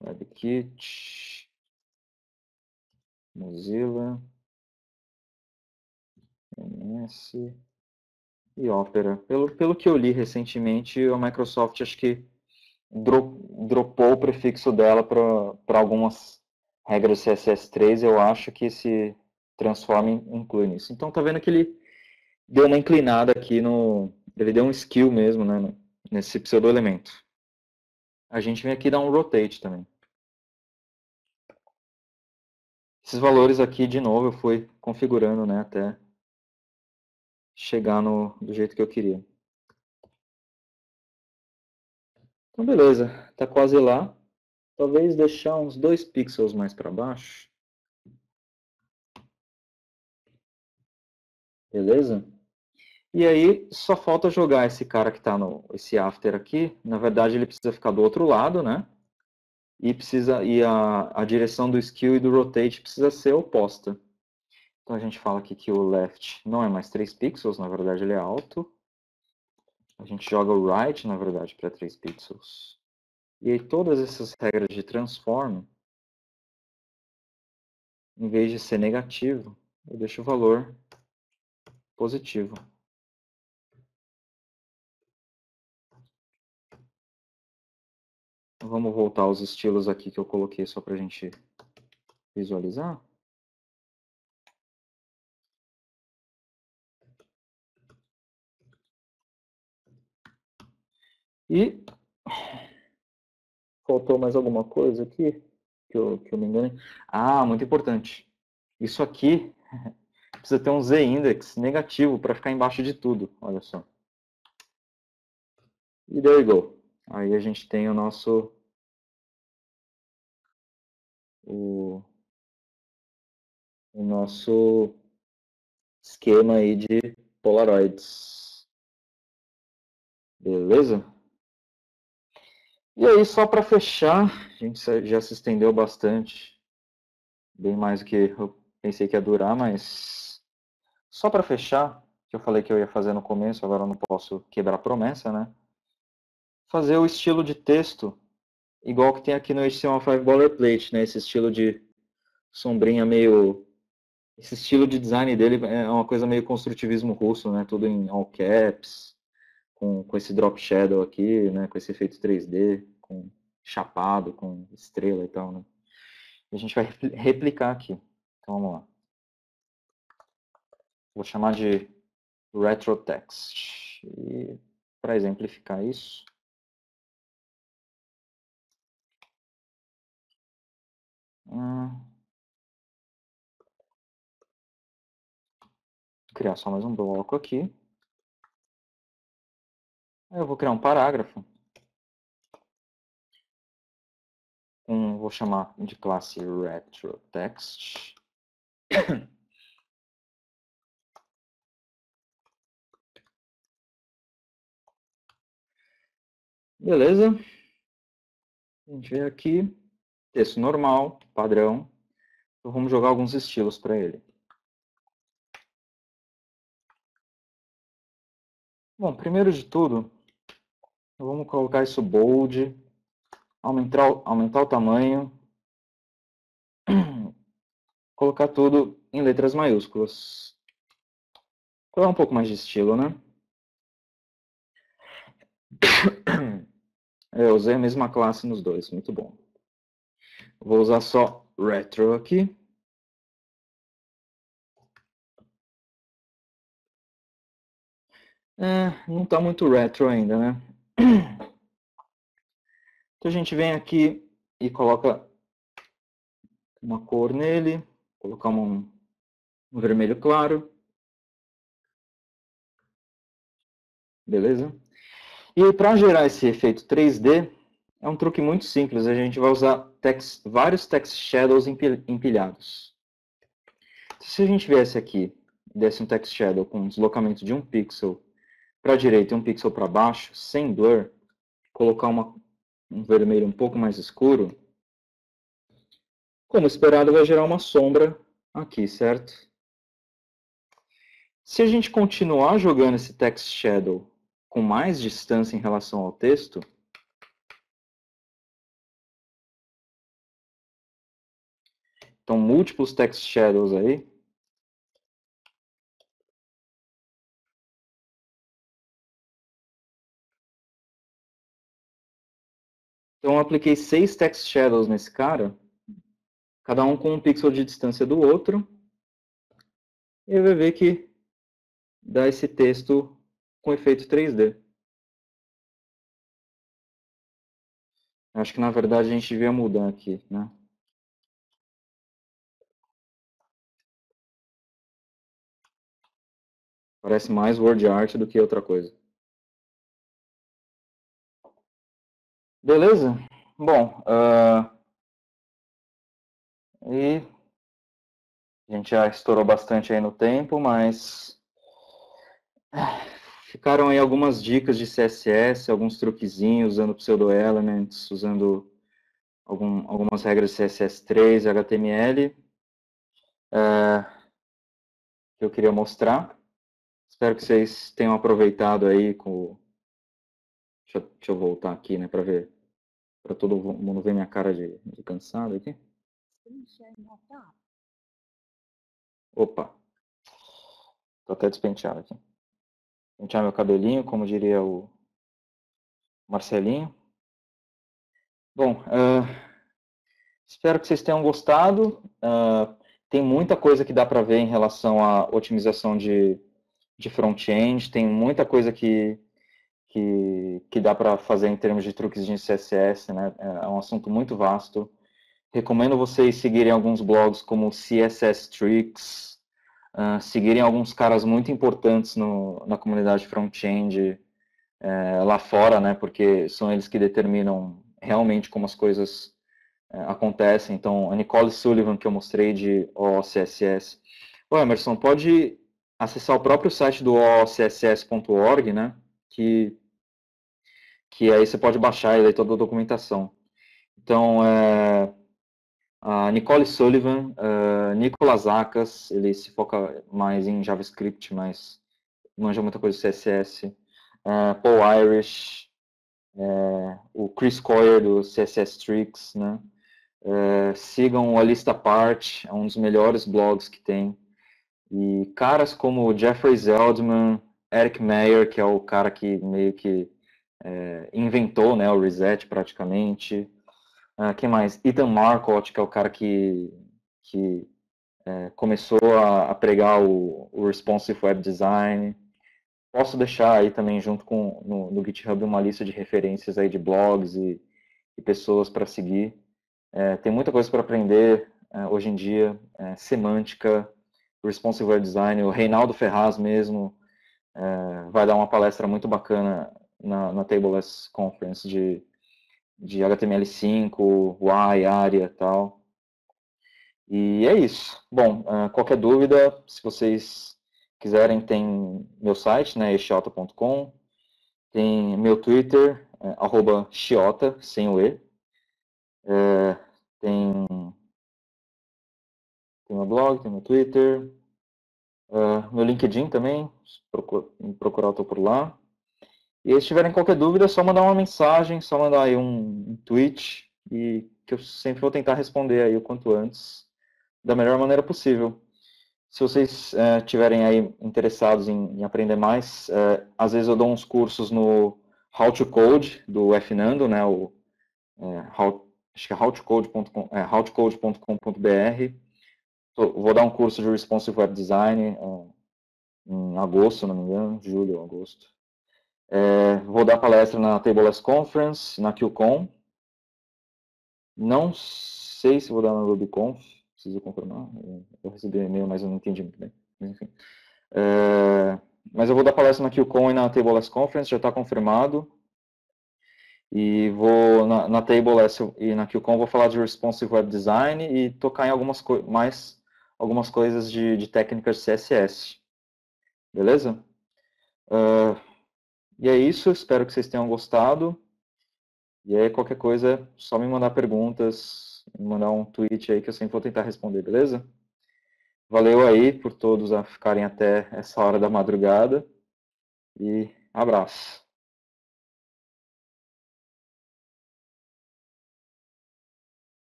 WebKit, Mozilla, MS e Opera. Pelo que eu li recentemente, a Microsoft acho que dropou o prefixo dela para algumas regras CSS3. Eu acho que esse transform inclui nisso. Então tá vendo que ele deu uma inclinada aqui no... Ele deu um skew mesmo, né, nesse pseudo-elemento. A gente vem aqui dar um rotate também. Esses valores aqui, de novo, eu fui configurando, né, até chegar do jeito que eu queria. Então, beleza. Tá quase lá. Talvez deixar uns 2 pixels mais para baixo. Beleza? E aí, só falta jogar esse cara que está esse after aqui. Na verdade, ele precisa ficar do outro lado, né? E a direção do skew e do rotate precisa ser oposta. Então, a gente fala aqui que o left não é mais 3 pixels, na verdade, ele é alto. A gente joga o right, na verdade, para 3 pixels. E aí, todas essas regras de transform, em vez de ser negativo, eu deixo o valor positivo. Vamos voltar aos estilos aqui que eu coloquei só para a gente visualizar. E faltou mais alguma coisa aqui que eu me engane. Muito importante. Isso aqui precisa ter um z-index negativo para ficar embaixo de tudo. Olha só. E there you go. Aí a gente tem o nosso... O nosso esquema aí de Polaroids. Beleza? E aí, só para fechar, a gente já se estendeu bastante, bem mais do que eu pensei que ia durar, mas só para fechar, que eu falei que eu ia fazer no começo, agora eu não posso quebrar a promessa, né? Fazer o estilo de texto igual que tem aqui no HTML5 Boilerplate, né? Esse estilo de sombrinha meio... Esse estilo de design dele é uma coisa meio construtivismo russo, né? Tudo em all caps, com esse drop shadow aqui, né? Com esse efeito 3D, com chapado, com estrela e tal, né? A gente vai replicar aqui. Então vamos lá. Vou chamar de retrotext. E para exemplificar isso, criar só mais um bloco aqui. Aí eu vou criar um parágrafo. Vou chamar de classe retrotext. Beleza. A gente vem aqui, texto normal, padrão. Então vamos jogar alguns estilos para ele. Bom, primeiro de tudo, vamos colocar isso bold aumentar o tamanho, colocar tudo em letras maiúsculas. Colocar um pouco mais de estilo, né? Eu usei a mesma classe nos dois, muito bom. Vou usar só Retro aqui. Não está muito retro ainda, né? Então a gente vem aqui e coloca uma cor nele, colocar um vermelho claro. Beleza? E para gerar esse efeito 3D, é um truque muito simples. A gente vai usar vários text shadows empilhados. Se a gente viesse aqui, desse um text shadow com um deslocamento de 1 pixel para a direita e 1 pixel para baixo, sem blur, colocar um vermelho um pouco mais escuro, como esperado, vai gerar uma sombra aqui, certo? Se a gente continuar jogando esse text shadow com mais distância em relação ao texto, então múltiplos text shadows aí, então eu apliquei 6 text shadows nesse cara, cada um com 1 pixel de distância do outro, e vai ver que dá esse texto com efeito 3D. Acho que na verdade a gente devia mudar aqui, né? Parece mais word art do que outra coisa. Beleza? Bom, e a gente já estourou bastante aí no tempo, mas ficaram aí algumas dicas de CSS, alguns truquezinhos usando pseudo-elements, usando algumas regras de CSS3 e HTML que eu queria mostrar. Espero que vocês tenham aproveitado aí com... Deixa eu voltar aqui, né, para ver, para todo mundo ver minha cara de cansado aqui. Opa, tô até despenteado aqui. Pentear meu cabelinho, como diria o Marcelinho. Bom, espero que vocês tenham gostado. Tem muita coisa que dá para ver em relação à otimização de front-end, tem muita coisa que dá para fazer em termos de truques de CSS, né? É um assunto muito vasto. Recomendo vocês seguirem alguns blogs como CSS Tricks, seguirem alguns caras muito importantes na comunidade front-end lá fora, né? Porque são eles que determinam realmente como as coisas acontecem. Então, a Nicole Sullivan, que eu mostrei de OCSS. Ô, Emerson, pode acessar o próprio site do ocss.org, né? Que aí você pode baixar e ler toda a documentação. Então, a Nicole Sullivan, Nicolas Akas, ele se foca mais em JavaScript, mas manja muita coisa de CSS. Paul Irish, o Chris Coyer do CSS Tricks, né? Sigam a Lista Part, é um dos melhores blogs que tem. E caras como Jeffrey Zeldman, Eric Meyer, que é o cara que meio que inventou, né, o Reset praticamente. Quem mais? Ethan Marcotte, que é o cara que começou a pregar o Responsive Web Design. Posso deixar aí também junto com no GitHub uma lista de referências aí de blogs e pessoas para seguir. Tem muita coisa para aprender hoje em dia, semântica, Responsive Web Design. O Reinaldo Ferraz mesmo vai dar uma palestra muito bacana na Tableless Conference de HTML5, Y, ARIA e tal. E é isso. Bom, qualquer dúvida, se vocês quiserem, tem meu site, né, xiota.com, tem meu Twitter, @xiota, sem o E, tem meu blog, tem meu Twitter, meu LinkedIn também, me procurar, eu tô por lá. E se tiverem qualquer dúvida, é só mandar uma mensagem, só mandar aí um tweet, e que eu sempre vou tentar responder aí o quanto antes, da melhor maneira possível. Se vocês tiverem aí interessados em aprender mais, às vezes eu dou uns cursos no How to Code, do Fnando, né, acho que é howtocode.com.br. Vou dar um curso de Responsive Web Design em agosto, se não me engano, julho ou agosto. Vou dar palestra na Tableless Conference, na QCon. Não sei se vou dar na RubyConf, preciso confirmar. Eu recebi um e-mail, mas eu não entendi muito bem. Mas, enfim. Mas eu vou dar palestra na QCon e na Tableless Conference, já está confirmado. E vou na Tableless e na QCon vou falar de Responsive Web Design e tocar em algumas coisas de técnicas de CSS. Beleza? E é isso, espero que vocês tenham gostado. E aí, qualquer coisa, só me mandar perguntas, me mandar um tweet aí que eu sempre vou tentar responder, beleza? Valeu aí por todos a ficarem até essa hora da madrugada e abraço.